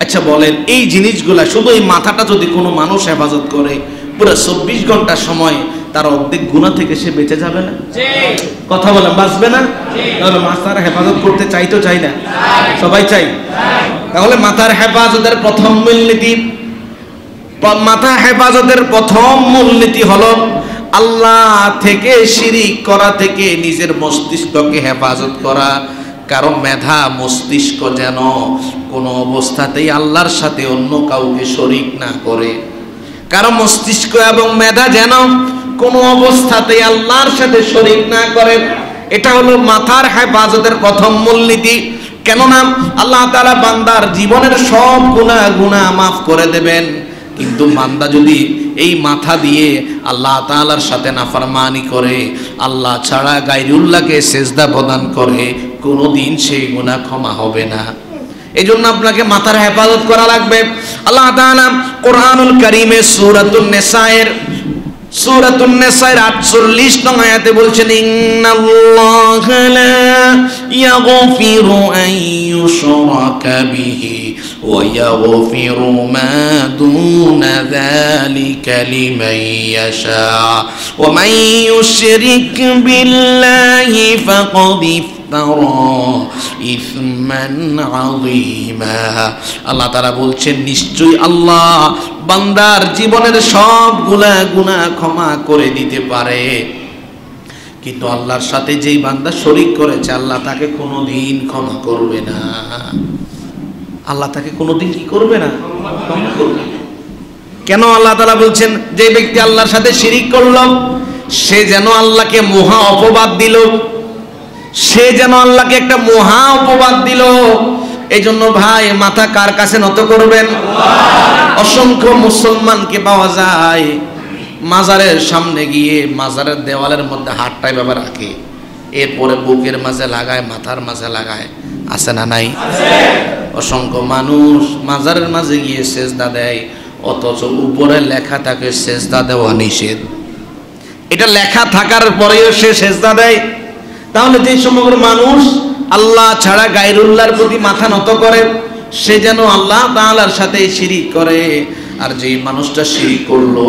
S1: আচ্ছা বলেন, এই জিনিসগুলা শুধু এই মাথাটা যদি কোনো মানুষ হেফাজত করে, পুরো 24 ঘন্টা সময় তার অর্ধেক গুনাহ থেকে সে বেঁচে যাবে না? কথা বলেন, বাঁচবে না? তাহলে মাথার হেফাজত করতে চাই তো চাই না? সবাই চাই। তাহলে মাথার হেফাজতের প্রথম মূলনীতি, মাথা হেফাজতের প্রথম মূলনীতি হলো আল্লাহ থেকে শিরিক করা থেকে নিজের মস্তিষ্ককে হেফাজত করা। কারণ মেধা মস্তিষ্ক যেন কোনো অবস্থাতেই আল্লাহর সাথে অন্য কাউকে শরীক না করে। কারণ মস্তিষ্ক এবং মেধা যেন কোনো অবস্থাতেই আল্লাহর সাথে শরীক না করে। এটা হলো মাথার হেফাজতের প্রথম মূলনীতি। কেননা আল্লাহ তাআলা বান্দার জীবনের সব গুনাহ মাফ করে দেবেন, কিন্তু বান্দা যদি এই মাথা দিয়ে আল্লাহ তাআলার সাথে নাফরমানি করে, আল্লাহ ছাড়া গায়রুল্লাহকে সেজদা প্রদান করে, কোনোদিন সেই গুনাহ ক্ষমা হবে না। এই জন্য আপনাকে মাথার হেফাজত করা লাগবে। আল্লাহ তাআলা কোরআনুল কারীমে সূরাতুন নিসায়ের 48 নং আয়াতে বলছেন, ইন্নাল্লাহা লা ইয়াগফিরু আন ইউশরাকা বিহি ওয়া ইয়াগফিরু মা দুনা যালিকা লিমান ইয়াশা ওয়া মান ইউশরিক বিল্লাহি ফাকাদ আল্লাহ তাআলা বলছেন, নিশ্চয়ই আল্লাহ বান্দার জীবনের সব গুনাহ ক্ষমা করে দিতে পারে, কিন্তু আল্লাহর সাথে যেই বান্দা শরীক করেছে আল্লাহ তাকে কোনোদিন ক্ষমা করবে না। আল্লাহ তাকে কোনোদিন কি করবে না? ক্ষমা করবে না। কেন আল্লাহ তাআলা বলছেন যে ব্যক্তি আল্লাহর সাথে শিরিক করলো সে যেন আল্লাহকে মহা অপবাদ দিল, সে যেন আল্লাহকে একটা মহা অপবাদ দিল। এই জন্য ভাই, মাথা কার কাছে নত করবেন? অসংখ্য মুসলমানকে পাওয়া যায় মাজারের সামনে গিয়ে মাজারের দেওয়ালের মধ্যে হাতটাই বাবা রাখে, এরপরে বুকের মাঝে লাগায়, মাথার মাঝে লাগায়। আছে না নাই? অসংখ্য মানুষ মাজারের মাঝে গিয়ে সেজদা দেয়, অথচ উপরে লেখা থাকে সেজদা দেওয়া নিষেধ। এটা লেখা থাকার পরেও সে সেজদা দেয়। তাহলে যে সমগ্র মানুষ আল্লাহ ছাড়া গায়রুল্লাহর প্রতি মাথা নত করে সে যেন আল্লাহ তাআলার সাথে শিরিক করে। আর যেই মানুষটা শিরিক করলো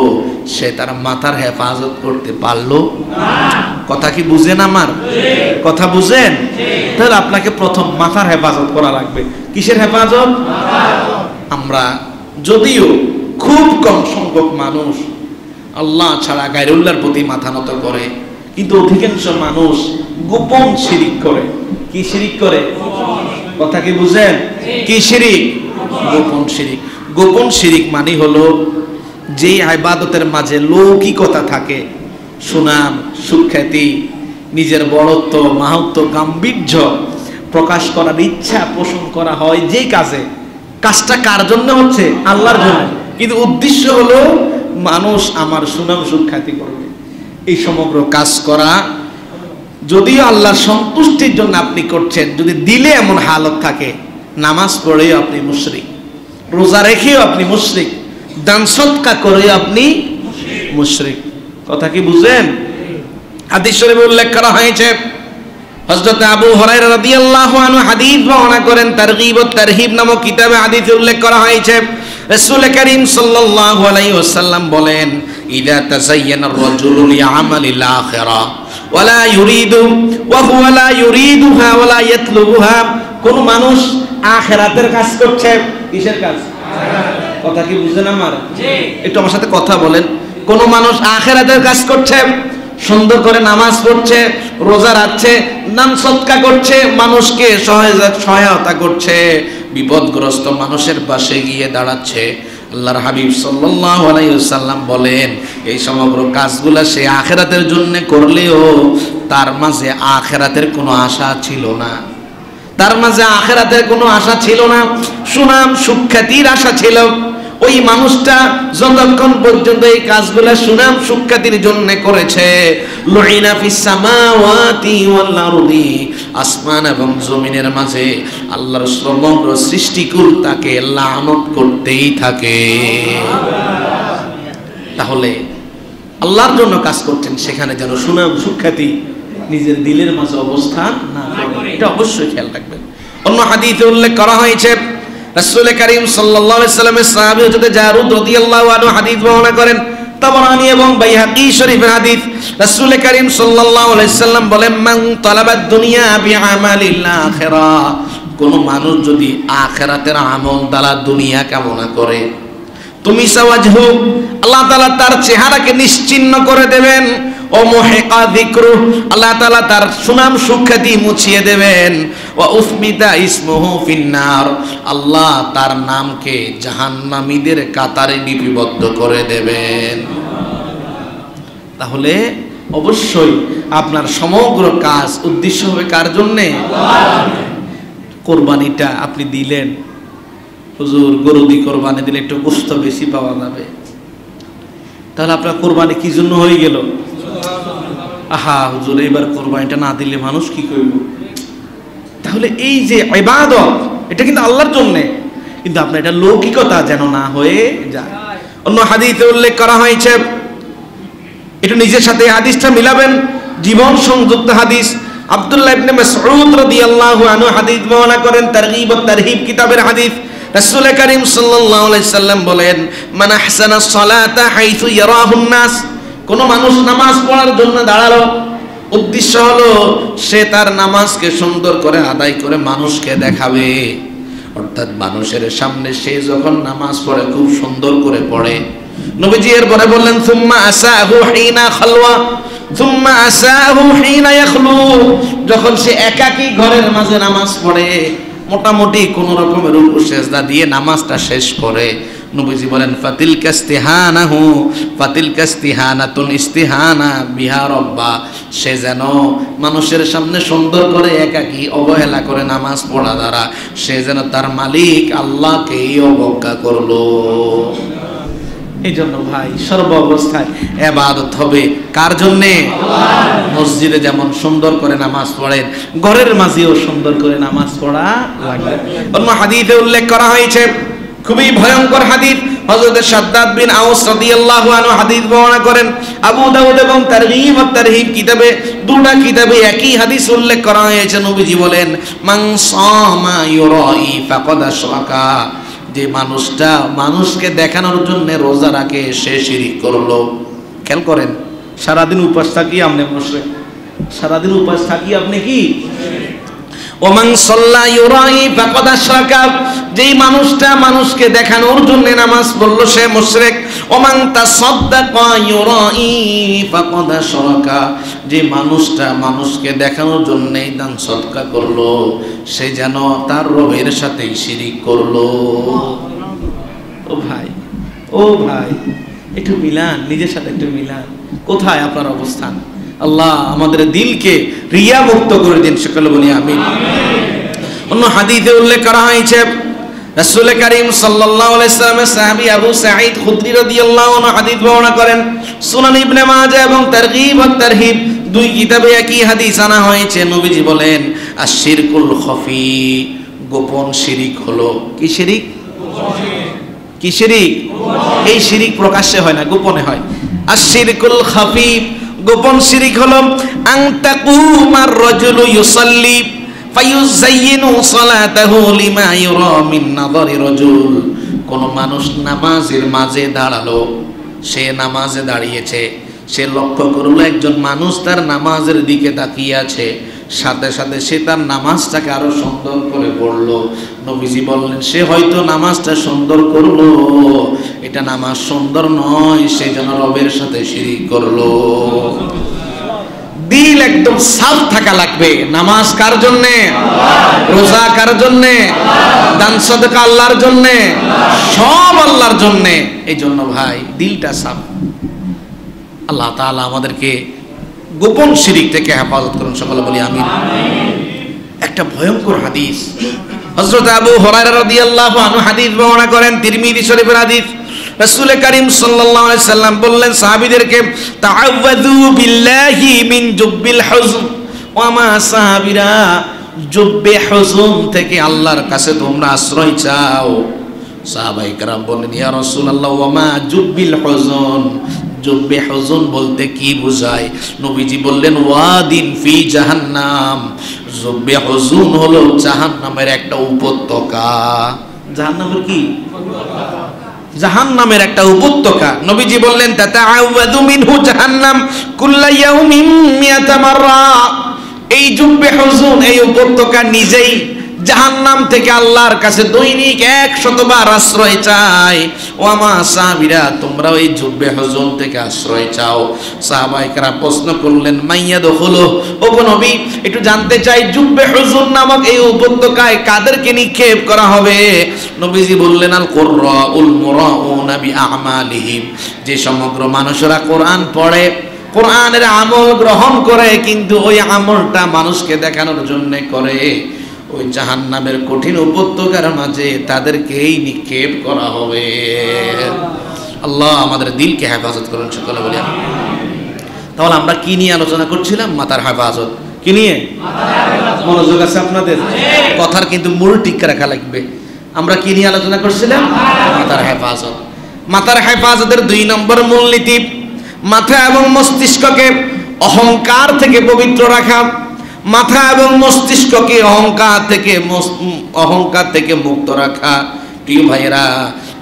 S1: সে তার মাথার হেফাজত করতে পারলো না। কথা কি বুঝেন আমার? কথা বুঝেন? তাহলে আপনাকে প্রথম মাথার হেফাজত করা লাগবে। কিসের হেফাজত? আমরা যদিও খুব কম সংখ্যক মানুষ আল্লাহ ছাড়া গায়রুল্লাহর প্রতি মাথা নত করে, কিন্তু অধিকাংশ মানুষ গোপন শিরিক করে। কি শিরিক করে? কথা কি বুঝেন? কি শিরিক? গোপন শিরিক। গোপন শিরিক মানে হলো যে ইবাদতের মাঝে লৌকিকতা থাকে, সুনাম, সুখ্যাতি, নিজের বড়ত্ব, মাহাত্ম্য, গাম্ভীর্য প্রকাশ করার ইচ্ছা পোষণ করা হয় যে কাজটা কার জন্য হচ্ছে? আল্লাহর জন্য, কিন্তু উদ্দেশ্য হলো মানুষ আমার সুনাম সুখ্যাতি করবে। এই সমগ্র কাজ করা যদিও আল্লাহর সন্তুষ্টির জন্য আপনি করছেন, যদি দিলে এমন হালত থাকে, নামাজ পড়েও আপনি মুশরিক, রোজা রেখেও আপনি মুশরিক, দান সদকা করেও আপনি মুশরিক। কথা কি বুঝেন? হাদিস শরীফে উল্লেখ করা হয়েছে, হযরত আবু হুরায়রা রাদিয়াল্লাহু আনহু হাদিস বর্ণনা করেন, তারগীব ও তারহিব নামক কিতাবে হাদিসে উল্লেখ করা হয়েছে, রাসূল করিম সাল্লাল্লাহু আলাইহি ওয়াসাল্লাম বলেন, ইযা তাযায়্যানা আর-রাজুলু লিআমালিল আখিরা ওয়ালা ইউরিদু ওয়া হুয়া লা ইউরিদুহা ওয়ালা ইয়াতলুবুহা কোন মানুষ আখিরাতের কাজ করছে। কিসের কাজ? কথা কি বুঝেন আমার? একটু আমার সাথে কথা বলেন। কোন মানুষ আখিরাতের কাজ করছে, সুন্দর করে নামাজ পড়ছে, রোজা রাখছে, দান সদকা করছে, মানুষকে সহায়তা করছে, বিপদগ্রস্ত মানুষের পাশে গিয়ে দাঁড়াচ্ছে। আল্লাহর হাবিব সাল্লাল্লাহু আলাইহি ওয়াসাল্লাম বলেন, এই সমগ্র কাজগুলো সে আখিরাতের জন্য করলেও তার মাঝে আখিরাতের কোনো আশা ছিল না। তার মাঝে আখিরাতের কোনো আশা ছিল না, সুনাম সুখ্যাতির আশা ছিল। ওই মানুষটা যতক্ষণ পর্যন্ত এই কাজগুলো সুনাম সুখ্যাতির জন্য করেছে, লুইনা ফিস সামাওয়াতি ওয়াল আরদি, আসমান এবং জমিনের মাঝে আল্লাহর সমগ্র সৃষ্টিকুল তাকে লানত করতেই থাকে। তাহলে আল্লাহর জন্য কাজ করছেন, সেখানে যেন সুনাম সুখ্যাতি নিজের দিলের মাঝে অবস্থান না করে, এটা অবশ্যই খেয়াল রাখবেন। অন্য হাদিসে উল্লেখ করা হয়েছে, রাসূল করিম সাল্লাল্লাহু আলাইহি সাল্লামের সাহাবী হযরত জারুদ রাদিয়াল্লাহু আনহু হাদিস বর্ণনা করেন, তাবরানী এবং বাইহাকী শরীফের হাদিস। রাসূল করিম সাল্লাল্লাহু আলাইহি সাল্লাম বলেন, মান তালাবাদ দুনিয়া বিআমালিল আখিরাহ, কোন মানুষ যদি আখিরাতের আমল দ্বারা দুনিয়া কামনা করে, তুমি সাওয়াজহু, আল্লাহ তাআলা তার চেহারাকে নিশ্চিহ্ন করে দেবেন, ও মুহিকা যিকরু, আল্লাহ তাআলা তার সুনাম সুখ্যাতি মুছিয়ে দেবেন, ওয়া উসমিতা ইসমুহু ফিন্নার, আল্লাহ তার নামকে জাহান্নামীদের কাতারে লিপিবদ্ধ করে দেবেন। তাহলে অবশ্যই আপনার সমগ্র কাজ উদ্দেশ্য হবে কার জন্য? কোরবানিটা আপনি দিলেন, হুজুর গরু দিয়ে কোরবানি দিলে একটু গোশত বেশি পাওয়া যাবে, তাহলে আপনার কোরবানি কি জন্য হয়ে গেল? আহা হুজুর এবার কোরবানিটা না দিলে মানুষ কি করব। তাহলে এই যে ইবাদত, এটা কিন্তু আল্লাহর জন্য, কিন্তু আপনার এটা লৌকিকতা যেন না হয়ে যায়। অন্য হাদিসে উল্লেখ করা হয়েছে, এটা নিজের সাথে হাদিসটা মিলাবেন, জীবন সংযুক্ত হাদিস। আব্দুল্লাহ ইবনে মাসউদ রাদিয়াল্লাহু আনহু হাদিস বর্ণনা করেন, তারগীব ও তারহিব কিতাবের হাদিস। রাসূল করিম সাল্লাল্লাহু আলাইহি সাল্লাম বলেন, মান আহসানা সালাতা হাইসু ইয়ারাহুন নাস, কোন মানুষ নামাজ পড়ার জন্য দাঁড়ালো, উদ্দেশ্য হলো সে তার নামাজকে সুন্দর করে আদায় করে মানুষকে দেখাবে, অর্থাৎ মানুষের সামনে সে যখন নামাজ পড়ে খুব সুন্দর করে পড়ে। নবীজি এরপরে বললেন, সুম্মা আসাহু হিনা খালওয়া, সুম্মা আসাহু হিনা ইয়াখলু, যখন সে একাকী ঘরের মাঝে নামাজ পড়ে, মোটামুটি কোন রকমের রুকু সিজদা দিয়ে নামাজটা শেষ করে, নবীজি বলেন, ফাতিল কাস্তিহানাহু, ফাতিল কাস্তিহানাতুন ইস্তিহানা বিহা রব্বা, সে যেন মানুষের সামনে সুন্দর করে একাকী অবহেলা করে নামাজ পড়া দ্বারা সে যেন তার মালিক আল্লাহকেই অবজ্ঞা করলো। এই জন্য ভাই সর্ব অবস্থায় ইবাদত হবে কার জন্যে? মসজিদে যেমন সুন্দর করে নামাজ পড়েন, ঘরের মাঝেও সুন্দর করে নামাজ পড়া লাগে। অন্য হাদিসে উল্লেখ করা হয়েছে, খুবই ভয়ঙ্কর হাদিস, হযরত শাদ্দাদ বিন আউস রাদিয়াল্লাহু আনহু হাদিস বর্ণনা করেন। আবু দাউদ এবং তারগীব ও তারহিব কিতাবে, দুটো কিতাবে একই হাদিস উল্লেখ করা হয়েছে। নবীজি বলেন, মান সামা ইউরাই ফাকাদ আশরাকা, যে মানুষটা মানুষকে দেখানোর জন্য রোজা রাখে সে শিরক করলো। খেয়াল করেন, সারাদিন উপাস থাকি আপনি মুশরিক, সারাদিন উপাস থাকি আপনি কি? ওমান সাল্লা ইউরাই ফাকাদ আশরাকা, যেই মানুষটা মানুষকে দেখানোর জন্য নামাজ পড়লো সে মুশরিক। ওমান তাসাদদাকা ইউরাই ফাকাদ আশরাকা, যে মানুষটা মানুষকে দেখানোর জন্যই দান সদকা করলো সে যেন তার রবের সাথেই শিরিক করলো। ও ভাই, ও ভাই, একটু মিলান, নিজের সাথে একটু মিলান। কোথায় আপনার অবস্থান? আল্লাহ আমাদের দিলকে রিয়া মুক্ত করে দিন, সকলে বলি আমিন। অন্য হাদিসে উল্লেখ করা হয়েছে, রাসূল করিম সাল্লাল্লাহু আলাইহি সাল্লামের সাহাবী আবু সাঈদ খুদরি রাদিয়াল্লাহু আনহু হাদিস বর্ণনা করেন। সুনান ইবনে মাজাহ এবং তারগীব ও তারহিব দুই কিতাবে একই হাদিস আনা হয়েছে। নবীজি বলেন, আশ-শিরকুল খাফি, গোপন শিরিক হলো কি? শিরিক কি? শিরিক এই শিরিক প্রকাশ্যে হয় না, গোপনে হয়। আশ-শিরকুল খাফি, গোপন শিরিক হলো আন তাকুমার রাজুলু ইউসাল্লি ফায়ুযায়্যিনু সালাতাহু লিমা ইউরা মিন নাযারি রাজুল, কোন মানুষ নামাজের মাঝে দাঁড়ালো, সে নামাজে দাঁড়িয়েছে, সে লক্ষ্য করলো একজন মানুষ তার নামাজের দিকে তাকিয়ে আছে, সাথে সাথে সে তার নামাজটাকে আরো সুন্দর করে পড়লো। নবীজি বললেন, সে হয়তো নামাজটা সুন্দর করলো, এটা নামাজ সুন্দর নয়, সে যেন রবের সাথে শিরিক করলো। দিল একদম সাফ থাকা লাগবে। নামাজ কার জন্যে? রোজা কার জন্যে? দান সাদকা আল্লাহর জন্যে, সব আল্লাহর জন্যে। এই জন্য ভাই দিলটা সাফ। আল্লাহ তাআলা আমাদেরকে গোপন শিরিক থেকে হেফাজত করুন, সকলে বলি আমিন। একটা ভয়ঙ্কর হাদিস হযরত আবু হুরায়রা রাদিয়াল্লাহু আনহু হাদিস বর্ণনা করেন, তিরমিজি শরীফের হাদিস। রাসূল কারীম সাল্লাল্লাহু আলাইহি সাল্লাম বললেন সাহাবীদেরকে, তাআওয়াযু বিল্লাহি মিন জুব্বিল হুজন। ওয়া মা সাহাবীরা, জুব্বে হুজন থেকে আল্লাহর কাছে তোমরা আশ্রয় চাও। সাহাবায়ে কেরাম বললেন, ইয়া রাসূলুল্লাহ ওয়া মা জুব্বিল হুজন, জুব্বে হুজন বলতে কি বোঝায়? নবীজি বললেন, ওয়াদিন ফি জাহান্নাম। জুব্বে হুজুন হলো জাহান্নামের একটা উপত্যকা। জাহান্নামের কি? জাহান্নামের একটা উপত্যকা। নবীজি বললেন, তাতাআওয়াযু মিনহু জাহান্নাম কুল্লা ইয়াউমিন মিয়াতা মাররা। এই জুব্বে হুজুন, এই উপত্যকা নিজেই জাহান্নাম থেকে আল্লাহর কাছে দৈনিক 100 বার আশ্রয় চায়। ও আমার সাহাবীরা, তোমরা ওই জুব্বে হুজুন থেকে আশ্রয় চাও। সাহাবায়ে কেরাম প্রশ্ন করলেন, মাইয়া দখুলু, ও নবী একটু জানতে চাই, জুব্বে হুজুন নামক এই উপত্যকায় কাদেরকে নিক্ষেপ করা হবে? নবীজি বললেন, আল কুররাউল মুরাউনা বিআমালিহিম, যে সমগ্র মানুষেরা কোরআন পড়ে, কোরআনের আমল গ্রহণ করে, কিন্তু ওই আমলটা মানুষকে দেখানোর জন্য করে, ওই জাহান্নামের কঠিন উপত্যকার মাঝে তাদেরকেই নিক্ষেপ করা হবে। আল্লাহ আমাদের দিলকে হেফাজত করুন, সকলে বলি আমিন। তাহলে আমরা কি নিয়ে আলোচনা করছিলাম? মাথার হেফাজত। কি নিয়ে? মনোযোগ আছে আপনাদের? কথার কিন্তু মূল ঠিক রাখা লাগবে। আমরা কি নিয়ে আলোচনা করছিলাম? মাথার হেফাজত। মাথার হেফাজতের 2 নম্বর মূলনীতি, মাথা এবং মস্তিষ্ককে অহংকার থেকে পবিত্র রাখা। মাথা এবং মস্তিষ্ককে অহংকার থেকে মুক্ত রাখা। প্রিয় ভাইয়েরা,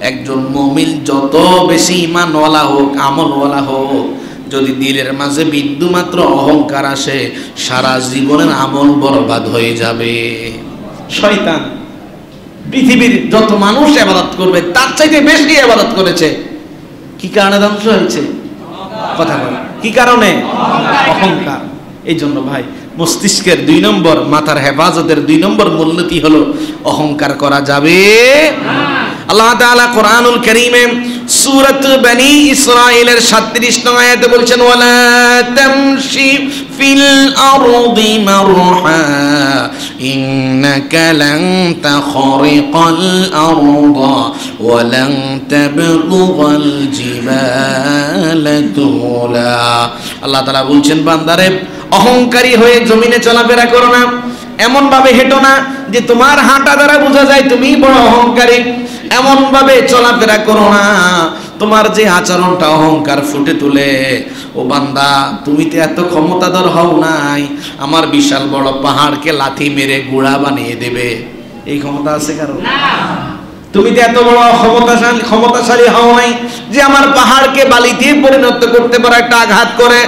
S1: একজন মুমিন যত বেশি ঈমানওয়ালা হোক, আমলওয়ালা হোক, যদি দিলের মাঝে বিন্দুমাত্র অহংকার আসে, সারা জীবনের আমল বরবাদ হয়ে যাবে। শয়তান পৃথিবীর যত মানুষ ইবাদত করবে তার চাইতে বেশি ইবাদত করেছে। কি কারণে ধ্বংস হয়েছে? কথা বল, কি কারণে? অহংকার। এই জন্য ভাই, মস্তিষ্কের 2 নম্বর, মাথার হেফাজতের 2 নম্বর মূলনীতি হলো অহংকার করা যাবে না। আল্লাহ তাআলা কোরআনুল কারীমে সূরাত বনি ইসরাঈলের 37 নং আয়াতে বলছেন, ওয়ালা তামশি ফিল আরদি মারহা ইন্নাকা লান তাখরিকাল আরদা ওয়া লান তাবলুগাল জিবালা তুলা। আল্লাহ তাআলা বলছেন, বান্দারে অহংকারী হয়ে জমিনে চলাফেরা করো না, এমন ভাবে হেঁটো না যে তোমার হাঁটা দ্বারা বোঝা যায় তুমি বড় অহংকারী। এমন ভাবে চলাফেরা করো না তোমার যে আচরণটা অহংকার ফুটে তুলে। ও বান্দা, তুমি তো এত ক্ষমতাধর হও নাই, আমার বিশাল বড় পাহাড়কে লাথি মেরে গুড়া বানিয়ে দেবে, এই ক্ষমতা আছে কারো? তুমি তো এত বড় ক্ষমতাশালী হও নাই যে আমার পাহাড়কে বালিতে পরিণত করতে পারো একটা আঘাত করে।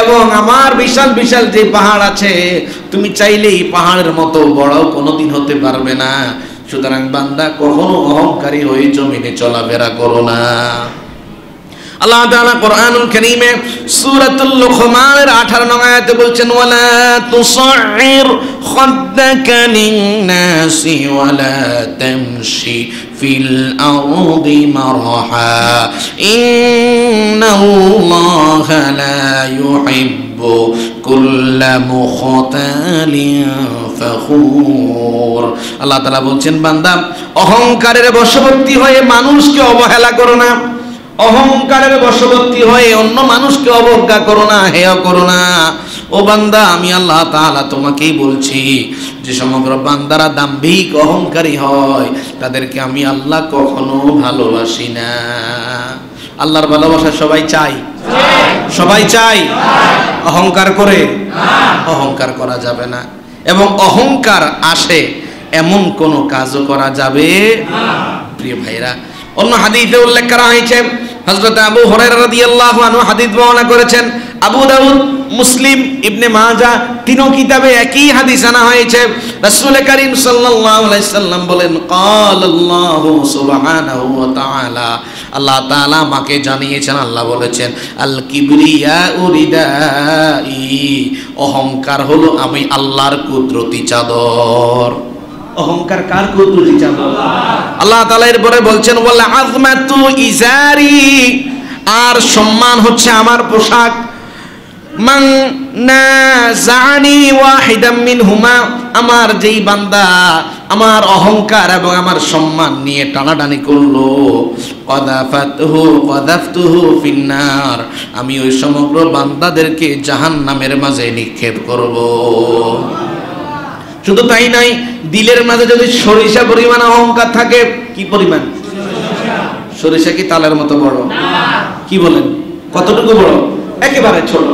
S1: এবং আমার বিশাল বিশাল যে পাহাড় আছে, তুমি চাইলেই পাহাড়ের মতো বড় কোনোদিন হতে পারবে না। সুতরাং বান্দা, কখনো অহংকারী হয়ে জমিনে চলাফেরা করো না। আল্লাহ তাআলা কোরআনুল কারীমে সূরাতুল লুকমানের 18 নং আয়াতে বলছেন, ওয়ালা তুসাইর খাদ্দাকা লিন-নাসি ওয়ালা তামশি ফিল আরদি মারহা ইন্নাল্লাহা লা ইউহিব্বু কুল্লা মুখতালিন ফখুর। আল্লাহ তাআলা বলছেন, বান্দা, অহংকারের বশবর্তী হয়ে মানুষকে অবহেলা করো না, অহংকারের বশবর্তী হয়ে অন্য মানুষকে অবজ্ঞা করো না, হেয় করো না। ও বান্দা, আমি আল্লাহ তাআলা তোমাকেই বলছি, যে সমগ্র বান্দারা দাম্ভিক অহংকারী হয়, তাদেরকে আমি আল্লাহ কখনো ভালোবাসি না। আল্লাহর ভালোবাসা সবাই চাই? সবাই চাই? অহংকার করে? অহংকার করা যাবে না। এবং অহংকার আসে এমন কোনো কাজও করা যাবে না। প্রিয় ভাইরা, অন্য হাদিসে উল্লেখ করা হয়েছে, হযরত আবু হুরায়রা রাদিয়াল্লাহু আনহু হাদিস বর্ণনা করেছেন, আবু দাউদ, মুসলিম, ইবনে মাজাহ তিনও কিতাবে একই হাদিস আনা হয়েছে। রাসূল করিম সাল্লাল্লাহু আলাইহি সাল্লাম বলেন, ক্বালাল্লাহু সুবহানাহু ওয়া তাআলা, আল্লাহ তাআলা আমাকে জানিয়েছেন, আল্লাহ বলেছেন, আল কিবরিয়াউ রিদাই, অহংকার হলো আমি আল্লাহর কুদরতি চাদর। অহংকার কার কুদরতি চাদর? আল্লাহ তাআলা এরপরে বলছেন, ওয়াল আযমাতু ইজারি, আর সম্মান হচ্ছে আমার পোশাক। মান নাযানি ওয়াহিদাম মিনহুমা, আমার যেই বান্দা আমার অহংকার এবং আমার সম্মান নিয়ে টানাটানি করলো, কাযাফতুহু ফিন্নার, আমি ওই সমগ্র বান্দাদেরকে জাহান্নামের মাঝে নিক্ষেপ করব। শুধু তাই নাই, দিলের মাঝে যদি সরিষা পরিমাণ অহংকার থাকে, কি পরিমাণ? সরিষা কি তালের মতো বড়? কি বলেন, কতটুকু বড়? একেবারে ছোট,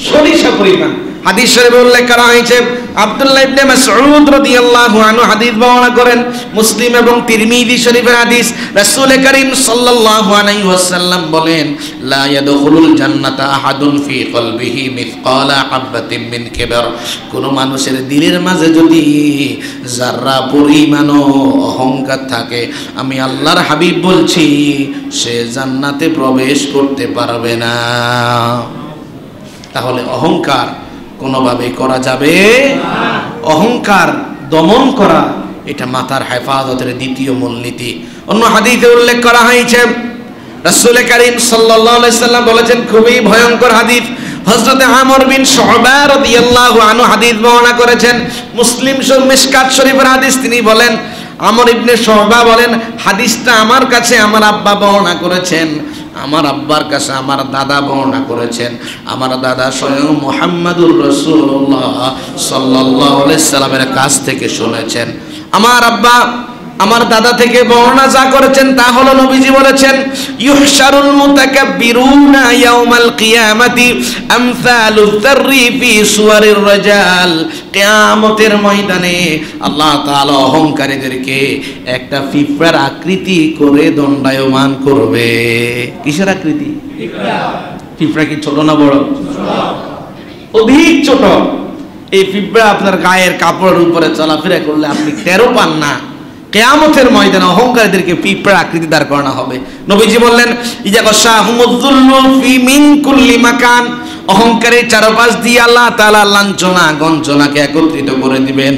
S1: সরিষা পরিমাণ। হাদিস শরীফে উল্লেখ করা হয়েছে, আব্দুল্লাহ ইবনে মাসউদ রাদিয়াল্লাহু আনহু হাদিস বর্ণনা করেন, মুসলিম এবং তিরমিজি শরীফের হাদিস। রাসূল করিম সাল্লাল্লাহু আলাইহি ওয়াসাল্লাম বলেন, লা ইয়াদখুলুল জান্নাতা আহাদুন ফি কলবিহি মিসকালা হাববাতিন মিন কিবর, কোন মানুষের দিলের মাঝে যদি যারা পরিমাণও অহংকার থাকে, আমি আল্লাহর হাবিব বলছি, সে জান্নাতে প্রবেশ করতে পারবে না। তাহলে অহংকার কোনোভাবে করা যাবে না। অহংকার দমন করা, এটা মাথার হেফাজতের দ্বিতীয় মূলনীতি। অন্য হাদিসে উল্লেখ করা হয়েছে, রাসূল করিম সাল্লাল্লাহু আলাইহি সাল্লাম বলেছেন, খুবই ভয়ঙ্কর হাদিস। হযরত আমর বিন শুবা রাদিয়াল্লাহু আনহু হাদিস বর্ণনা করেছেন, মুসলিম মিশকাত শরীফের হাদিস। তিনি বলেন, আমর ইবনে শুবা বলেন, হাদিসটা আমার কাছে আমার আব্বা বর্ণনা করেছেন, আমার আব্বার কাছে আমার দাদা বর্ণনা করেছেন, আমার দাদা স্বয়ং মুহাম্মাদুর রাসূলুল্লাহ সাল্লাল্লাহু আলাইহি সাল্লামের কাছ থেকে শুনেছেন। আমার আব্বা আমার দাদা থেকে বর্ণনা যা করেছেন তা হলো, নবীজি বলেছেন, ইউহশারুল মুতাকাব্বিরুনা ইয়াউমাল কিয়ামাতি আমসালুয যাররি ফি সুওয়ারির রাজাল, কিয়ামতের ময়দানে আল্লাহ তাআলা অহংকারীদেরকে একটা পিঁপড়ার আকৃতি করে দণ্ডায়মান করবে। কিসের আকৃতি? পিঁপড়া কি ছোট না বড়? অধিক ছোট। এই পিঁপড়া আপনার গায়ের কাপড়ের উপরে চলাফেরা করলে আপনি টেরও পান না। কিয়ামতের ময়দানে অহংকারীদেরকে পিঁপড়ার আকৃতি দাঁড় করানো হবে। নবীজি বললেন, ইজা গাশাহুমুয-যুল্লু ফি মিন কুল্লি মাকান, অহংকারের চারপাশ দিয়ে আল্লাহ তাআলা লাঞ্ছনা গঞ্জনাকে একত্রিত করে দিবেন।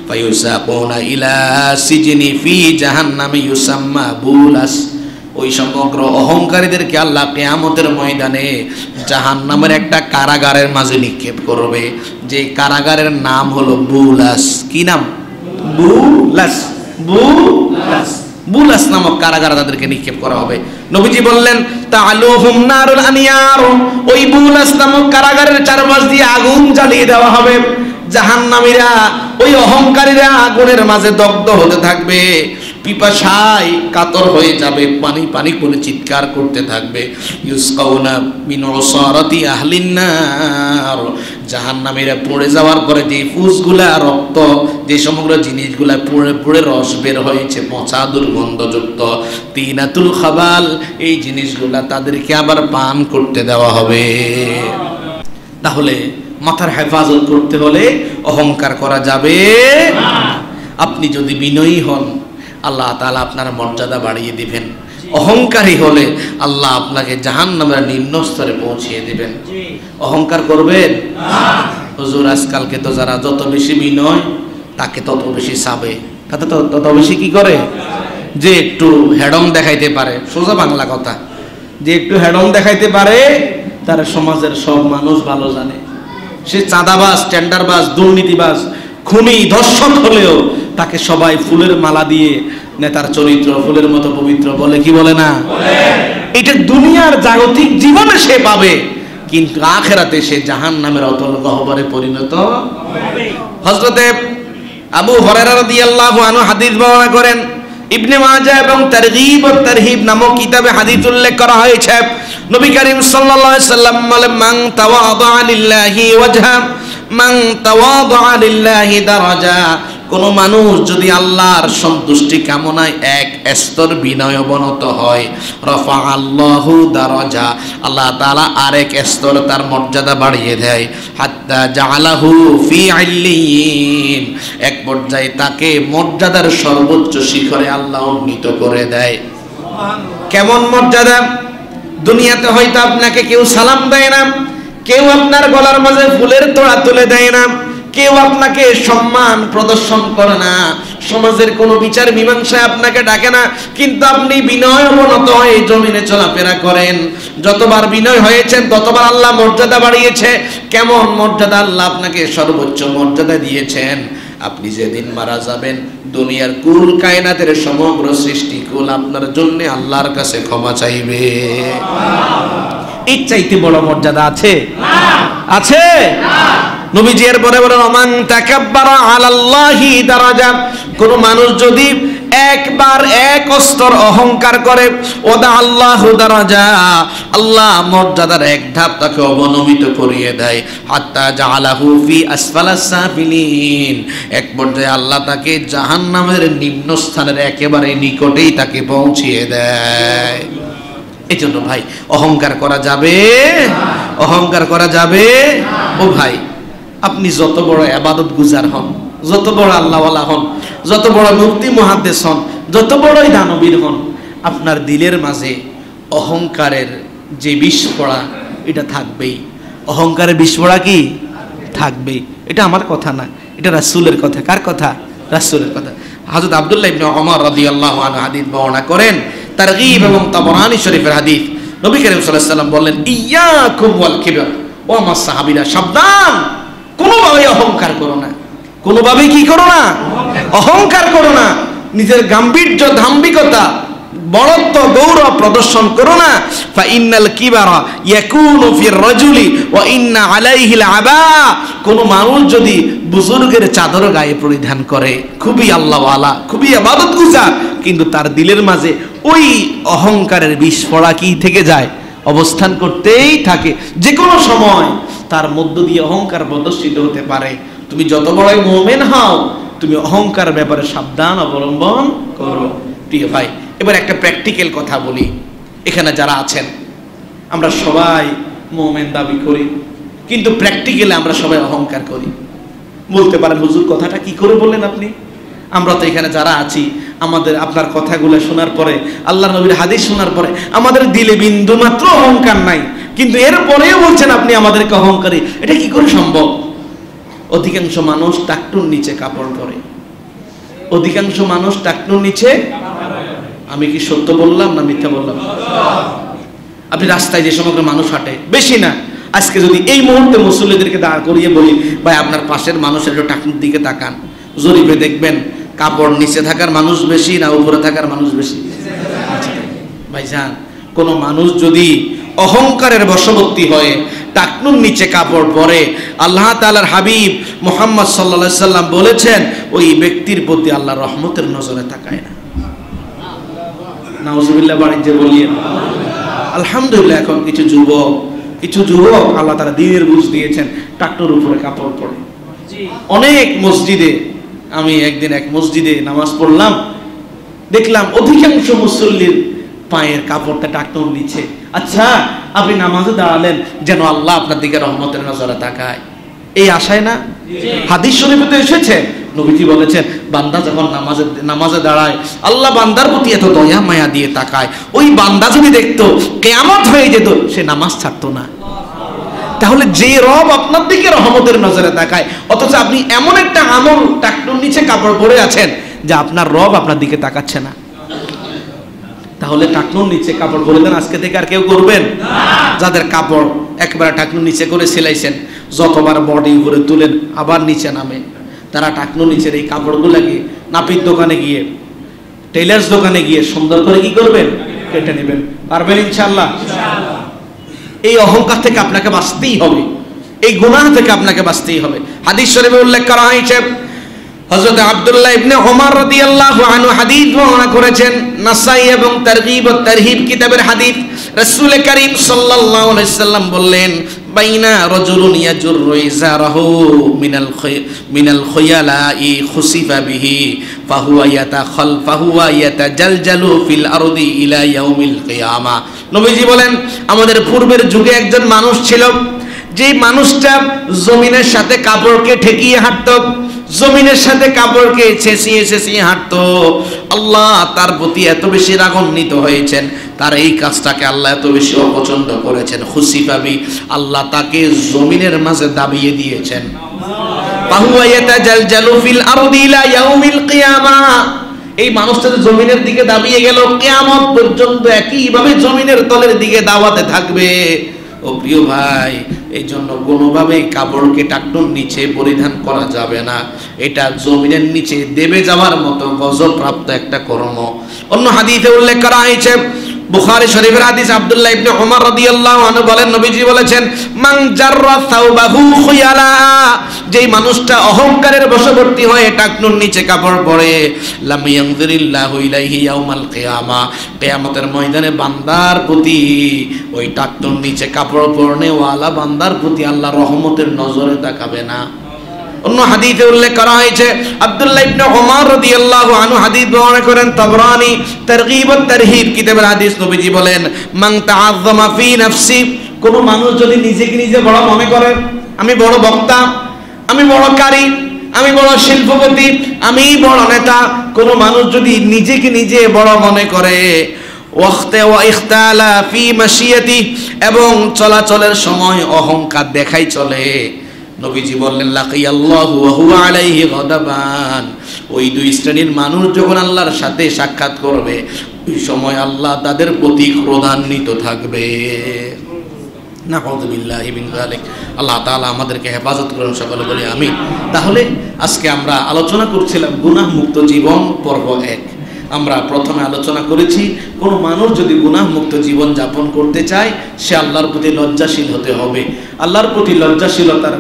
S1: ফায়ুসাকুনা ইলা সিজনি ফি জাহান্নামে ইউসাম্মা বুলাস, ওই সমগ্র অহংকারীদেরকে আল্লাহ কিয়ামতের ময়দানে জাহান্নামের একটা কারাগারের মাঝে নিক্ষেপ করবে, যে কারাগারের নাম হলো বুলাস। কি নাম? বুলাস। বুলাস নামক কারাগারে তাদেরকে নিক্ষেপ করা হবে। নবীজি বললেন, তাআলুহুম নারুল আনিয়ার, ওই বুলাস নামক কারাগারের চারপাশ দিয়ে আগুন জ্বালিয়ে দেওয়া হবে। জাহান্নামীরা, ওই অহংকারীরা আগুনের মাঝে দগ্ধ হতে থাকবে, পিপাসায় কাতর হয়ে যাবে, পানি পানি করে চিৎকার করতে থাকবে। ইউসকাউনা মিন উসারাতি আহলিন নার, জাহান্নামীরা পড়ে যাওয়ার পরে যে ফুসগুলা, রক্ত, যে সমগ্র জিনিসগুলা পুড়ে পুড়ে রস বের হয়েছে, পচা দুর্গন্ধযুক্ত, তিনাতুল খাবাল, এই জিনিসগুলা তাদেরকে আবার পান করতে দেওয়া হবে। তাহলে মাথার হেফাজত করতে হলে অহংকার করা যাবে না। আপনি যদি বিনয়ী হন, আল্লাহ তাআলা আপনার মর্যাদা বাড়িয়ে দিবেন। অহংকারী হলে আল্লাহ আপনাকে জাহান্নামের নিম্ন স্তরে পৌঁছিয়ে দিবেন। অহংকার করবেন না। হুজুর, আজকালকে তো যারা যত বেশি বিনয়, তাকে তত বেশি চাবে, তাতে তত বেশি কি করে, যে একটু হেডম দেখাইতে পারে, সোজা বাংলা কথা, যে একটু হেডম দেখাইতে পারে, তার সমাজের সব মানুষ ভালো জানে। সে চাঁদাবাজ, টেন্ডারবাজ, দুর্নীতিবাজ, খুনি, ধর্ষক হলেও তাকে সবাই ফুলের মালা দিয়ে নেতার চরিত্র ফুলের মতো পবিত্র বলে, কি বলে না? এটা দুনিয়ার জাগতিক জীবনে সে পাবে, কিন্তু আখিরাতে সে জাহান্নামের অতল গহ্বরে পরিণত হবে। হযরতে আবু হুরায়রা রাদিয়াল্লাহু আনহু হাদিস বর্ণনা করেন, ইবনে মাজাহ এবং তারগীব ও তারহিব নামক কিতাবে হাদিস উল্লেখ করা হয়েছে। নবী করিম সাল্লাল্লাহু আলাইহি সাল্লাম বলেন, মান তাওয়াদা লিল্লাহি ওয়াজহা মান তাওয়াদা লিল্লাহি দারাজা, কোনো মানুষ যদি আল্লাহর সন্তুষ্টি কামনায় এক স্তর বিনয় অবনত হয়, রফা আল্লাহু দারাজা, আল্লাহ তাআলা আরেক স্তর তার মর্যাদা বাড়িয়ে দেয়। হাত্তা জাআলাহু ফি ইল্লিয়িন, এক পর্যায়ে তাকে মর্যাদার সর্বোচ্চ শিখরে আল্লাহ উন্নীত করে দেয়। কেমন মর্যাদা? দুনিয়াতে হয়তো আপনাকে কেউ সালাম দেয় না, কেউ আপনার গলার মাঝে ফুলের তোড়া তুলে দেয় না, কেউ আপনাকে সম্মান প্রদর্শন করে না, সমাজের কোনো বিচার মীমাংসায় আপনাকে ডাকে না, কিন্তু আপনি বিনয় অবনত হয়ে জমিনে চলাফেরা করেন। যতবার বিনয় হয়েছেন ততবার আল্লাহ মর্যাদা বাড়িয়েছে। কেমন মর্যাদা? আল্লাহ আপনাকে সর্বোচ্চ মর্যাদা দিয়েছেন। আপনি যেদিন মারা যাবেন, দুনিয়ার কুল কায়নাতের সমগ্র সৃষ্টিকুল আপনার জন্য আল্লাহর কাছে ক্ষমা চাইবে। এর চাইতে বড় মর্যাদা আছে? আছে? নবীজি এর পরে বলেন, ওমান তাকাব্বারা আলাল্লাহি দারাজা, কোন মানুষ যদি একবার এক স্তর অহংকার করে, ওদা আল্লাহু দারাজা, আল্লাহ মর্যাদার এক ধাপ তাকে অবনমিত করিয়ে দেয়। হাত্তা জাআলাহু ফি আসফালাস সাফিলিন, এক পর্যায়ে আল্লাহ তাকে জাহান্নামের নিম্ন স্থানের একেবারে নিকটেই তাকে পৌঁছিয়ে দেয়। এই জন্য ভাই, অহংকার করা যাবে? অহংকার করা যাবে? ও ভাই, আপনি যত বড় ইবাদত গুজার হন, যত বড় আল্লাহওয়ালা হন, যত বড় মুফতি মুহাদ্দিস হন, যত বড়ই দানবীর হন, আপনার দিলের মাঝে অহংকারের যে বিষ পড়া এটা থাকবেই। অহংকারের বিষ পড়া কি থাকবেই। এটা আমার কথা না, এটা রাসূলের কথা। কার কথা? রাসূলের কথা। হযরত আব্দুল্লাহ ইবনে ওমর রাদিয়াল্লাহু আনহু হাদিস বর্ণনা করেন, তারগীব এবং তাবরানী শরীফের হাদিস। নবী করিম সাল্লাল্লাহু আলাইহি ওয়াসাল্লাম বললেন, ইয়াকুম ওয়াল কিবর, ও আমার সাহাবীরা সাবধান, কোনোভাবে অহংকার করো না। কোনোভাবে কি করো না? অহংকার করো না। নিজের গাম্ভীর্য, দাম্ভিকতা, বড়ত্ব, গৌরব প্রদর্শন করো না। ফা ইন্নাল কিবারা ইয়াকুনু ফির রাজুলি ওয়া ইন্না আলাইহিল আবা, কোন মানুষ যদি বুজুর্গের চাদর গায়ে পরিধান করে, খুবই আল্লাহওয়ালা, খুবই ইবাদতগুজার, কিন্তু তার দিলের মাঝে ওই অহংকারের বিস্ফোরা কি থেকে যায়? অবস্থান করতেই থাকে। যে কোনো সময় তার মধ্য দিয়ে অহংকার প্রদর্শিত হতে পারে। তুমি যত বড়ই মুমিন হও, তুমি অহংকার ব্যাপারে সাবধান অবলম্বন করো। প্রিয় ভাই, এবার একটা প্র্যাকটিক্যাল কথা বলি। এখানে যারা আছেন, আমরা সবাই মুমিন দাবি করি, কিন্তু প্র্যাকটিক্যালি আমরা সবাই অহংকার করি। বলতে পারেন, হুজুর কথাটা কি করে বললেন আপনি? আমরা তো এখানে যারা আছি, আমাদের আপনার কথাগুলো শোনার পরে, আল্লাহ নবীর হাদিস শোনার পরে আমাদের দিলে বিন্দু মাত্র অহংকার নাই, কিন্তু এরপরেও বলছেন আপনি আমাদেরকে অহংকারী। এটা কি করে সম্ভব? অধিকাংশ মানুষ টাকটুর নিচে কাপড় পরে। অধিকাংশ মানুষ টাকটুর নিচে, আমি কি সত্য বললাম না মিথ্যা বললাম? আপনি রাস্তায় যে সমগ্র মানুষ হাঁটে, বেশি না, আজকে যদি এই মুহূর্তে মুসল্লিদেরকে দাঁড় করিয়ে বলি, ভাই আপনার পাশের মানুষের একটু টাকটুর দিকে তাকান, জরিপে দেখবেন কাপড় নিচে থাকার মানুষ বেশি না উপরে থাকার মানুষ বেশি? ভাইজান, কোন মানুষ যদি অহংকারের বশবর্তী হয়ে টাকনুর নিচে কাপড় পরে, আল্লাহ তাআলার হাবিব মুহাম্মদ সাল্লাল্লাহু আলাইহি সাল্লাম বলেছেন, ওই ব্যক্তির প্রতি আল্লাহ রহমতের নজরে তাকায় না। নাউজুবিল্লাহ বাড়িতে বলিয়ে আলহামদুলিল্লাহ। এখন কিছু যুবক আল্লাহ তাআলা দ্বীনের বুঝ দিয়েছেন, টাকনুর উপরে কাপড় পরে। অনেক মসজিদে, আমি একদিন এক মসজিদে নামাজ পড়লাম, দেখলাম অধিকাংশ মুসল্লির পায়ের কাপড়টা টাকনুর নিচে। আচ্ছা, আপনি নামাজে দাঁড়ালেন যেন আল্লাহ আপনার দিকে রহমতের নজরে তাকায়, এই আশায় না? হাদিস শরীফে তো এসেছে, নবীজি বলেছেন, বান্দা যখন নামাজে দাঁড়ায়, আল্লাহ বান্দার প্রতি এত দয়া মায়া দিয়ে তাকায়, ওই বান্দা যদি দেখতো কিয়ামত হয়ে যেত, সে নামাজ ছাড়তো না। তাহলে যে রব আপনার দিকে রহমতের নজরে তাকায়, অথচ আপনি এমন একটা আমল টাকনুর নিচে কাপড় পরে আছেন যে আপনার রব আপনার দিকে তাকাচ্ছে না, তাহলে টাকনুর নিচে কাপড় পরে দেন আজকে থেকে আর কেউ করবেন না। যাদের কাপড় একবার টাকনুর নিচে করে সিলাইছেন, যতবার বডি উপরে তুলেন আবার নিচে নামে, তারা টাকনুর নিচের এই কাপড়গুলোকে নাপিত দোকানে গিয়ে, টেইলার্স দোকানে গিয়ে সুন্দর করে কি করবেন? কেটে নেবেন। পারবেন ইনশাআল্লাহ? এই অহংকার থেকে আপনাকে বাঁচতেই হবে, এই গুনাহ থেকে আপনাকে বাঁচতেই হবে। হাদিস শরীফে উল্লেখ করা হয়েছে, হযরত আব্দুল্লাহ ইবনে ওমর রাদিয়াল্লাহু আনহু হাদিস বর্ণনা করেছেন, নাসাই এবং তারগীব ও তারহিব কিতাবের হাদিস। রাসূল করিম সাল্লাল্লাহু আলাইহি সাল্লাম বললেন, বাইনা রাজুলুন ইয়াজুরু ইজারাহু মিনাল খুয়ালাই খুসিফা বিহি ফাহুয়া ইয়াতাজালজালু ফিল আরদি ইলা ইয়াউমিল কিয়ামা। নবীজি বলেন আমাদের পূর্বের যুগে একজন মানুষ ছিল, যে মানুষটা জমিনের সাথে কাপড়কে ঠেকিয়ে হাঁটতো, জমিনের সাথে কাপড়কে ছেঁচিয়ে হাঁটতো। আল্লাহ তার প্রতি এত বেশি রাগান্বিত হয়েছেন, তার এই কাজটাকে আল্লাহ এত বেশি অপছন্দ করেছেন, খুশি পাবি আল্লাহ তাকে জমিনের মাঝে দাবিয়ে দিয়েছেন। ফাহুয়া ইয়াতাজালজালু ফিল আরদি ইলা ইয়াউমিল কিয়ামা। এই মানুষটা জমিনের দিকে দাবিয়ে গেল, কিয়ামত পর্যন্ত একইভাবে জমিনের তলের দিকে দাওয়াতে থাকবে। ও প্রিয় ভাই, এই জন্য কোনোভাবেই কাপড়কে টাকটুর নিচে পরিধান করা যাবে না, এটা জমিনের নিচে দেবে যাওয়ার মতো গজবপ্রাপ্ত একটা কর্ম। অন্য হাদিসে উল্লেখ করা হয়েছে, বুখারী শরীফের হাদিস, আব্দুল্লাহ ইবনে উমর রাদিয়াল্লাহু আনহু বলেন নবীজি বলেছেন মান জাররা সাওবাহু খুয়ালা, যেই মানুষটা অহংকারের বশবর্তী হয়ে টাকনুর নিচে কাপড় পরে, লাম ইয়ানযুরিল্লাহু ইলাইহি ইয়াউমাল কিয়ামা, কিয়ামতের ময়দানে বান্দার প্রতি ওই টাকনুর নিচে কাপড় পরনে ওয়ালা বান্দার প্রতি আল্লাহ রহমতের নজরে তাকাবে না। অন্য হাদিসে উল্লেখ করা হয়েছে, আব্দুল্লাহ ইবনে উমর রাদিয়াল্লাহু আনহু হাদিস বর্ণনা করেন তাবরানী তারগীব ও তারহিব কিতাবের হাদিস, নবীজি বলেন মান তাআজ্জামা ফি নাফসি, কোন মানুষ যদি নিজেকে নিজে বড় মনে করে, আমি বড় বক্তা, আমি বড় কারি, আমি বড় শিল্পপতি, আমি বড় নেতা, কোন মানুষ যদি নিজেকে নিজে বড় মনে করে, ওয়াখতা ওয়া ইখতালা ফি মাশিয়াতি, এবং চলাচলের সময় অহংকার দেখাই চলে, নবীজি বললেন লাকিয়াল্লাহু ওয়া হুয়া আলাইহি গাদাবান, ওই দুই শ্রেণীর মানুষ যখন আল্লাহর সাথে সাক্ষাৎ করবে ওই সময় আল্লাহ তাদের প্রতি ক্রোধান্বিত থাকবে। নাউযুবিল্লাহি মিন যালিক। আল্লাহ তাআলা আমাদেরকে হেফাজত করুন, সকলে বলি আমিন। তাহলে আজকে আমরা আলোচনা করছিলাম গুনাহ মুক্ত জীবন পর্ব 1। আমরা প্রথমে আলোচনা করেছি কোন মানুষ যদি গুনাহ মুক্ত জীবন যাপন করতে চায় সে আল্লাহর প্রতি লজ্জাশীল হতে হবে। আল্লাহর প্রতি লজ্জাশীলতার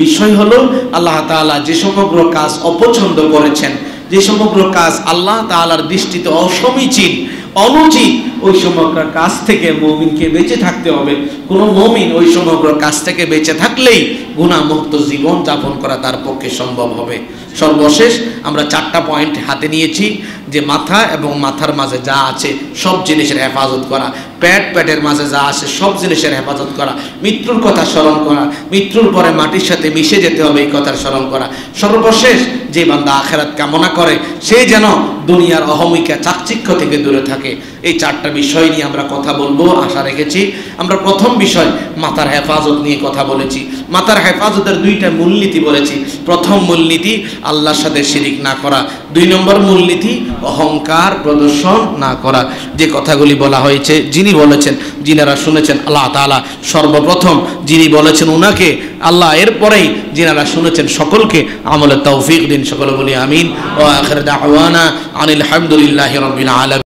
S1: বিষয় হলো আল্লাহ তাআলা যে সমগ্র কাজ অপছন্দ করেছেন, যে সমগ্র কাজ আল্লাহ তাআলার দৃষ্টিতে অসমীচীন, অনুচিত, ওই সমগ্র কাজ থেকে মুমিনকে বেঁচে থাকতে হবে। কোন মুমিন ওই সমগ্র কাজ থেকে বেঁচে থাকলেই গুনাহ মুক্ত জীবন যাপন করা তার পক্ষে সম্ভব হবে। সর্বশেষ আমরা 4টা পয়েন্ট হাতে নিয়েছি, যে মাথা এবং মাথার মাঝে যা আছে সব জিনিসের হেফাজত করা, পেটের মাঝে যা আছে সব জিনিসের হেফাজত করা, মৃত্যুর কথা স্মরণ করা, মৃত্যুর পরে মাটির সাথে মিশে যেতে হবে এই কথার স্মরণ করা। সর্বশেষ যে বান্দা আখিরাত কামনা করে সে যেন দুনিয়ার অহমিকা চাকচিক্য থেকে দূরে থাকে। এই 4টা বিষয় নিয়ে আমরা কথা বলবো আশা রেখেছি। আমরা প্রথম বিষয় মাথার হেফাজত নিয়ে কথা বলেছি। মাথার হেফাজতের 2টা মূলনীতি বলেছি। প্রথম মূলনীতি আল্লাহর সাথে শিরিক না করা, 2 নম্বর মূলনীতি অহংকার প্রদর্শন না করা। যে কথাগুলি বলা হয়েছে, যিনি বলেছেন, যিনারা শুনেছেন আল্লাহ তাআলা সর্বপ্রথম, যিনি বলেছেন উনাকে আল্লাহ, এরপরেই যিনারা শুনেছেন সকলকে আমলের তৌফিক দিন, সকলে বলি আমিন। ওয়া আখির দাওয়ানা আনিল হামদুলিল্লাহি রাব্বিল আলামিন।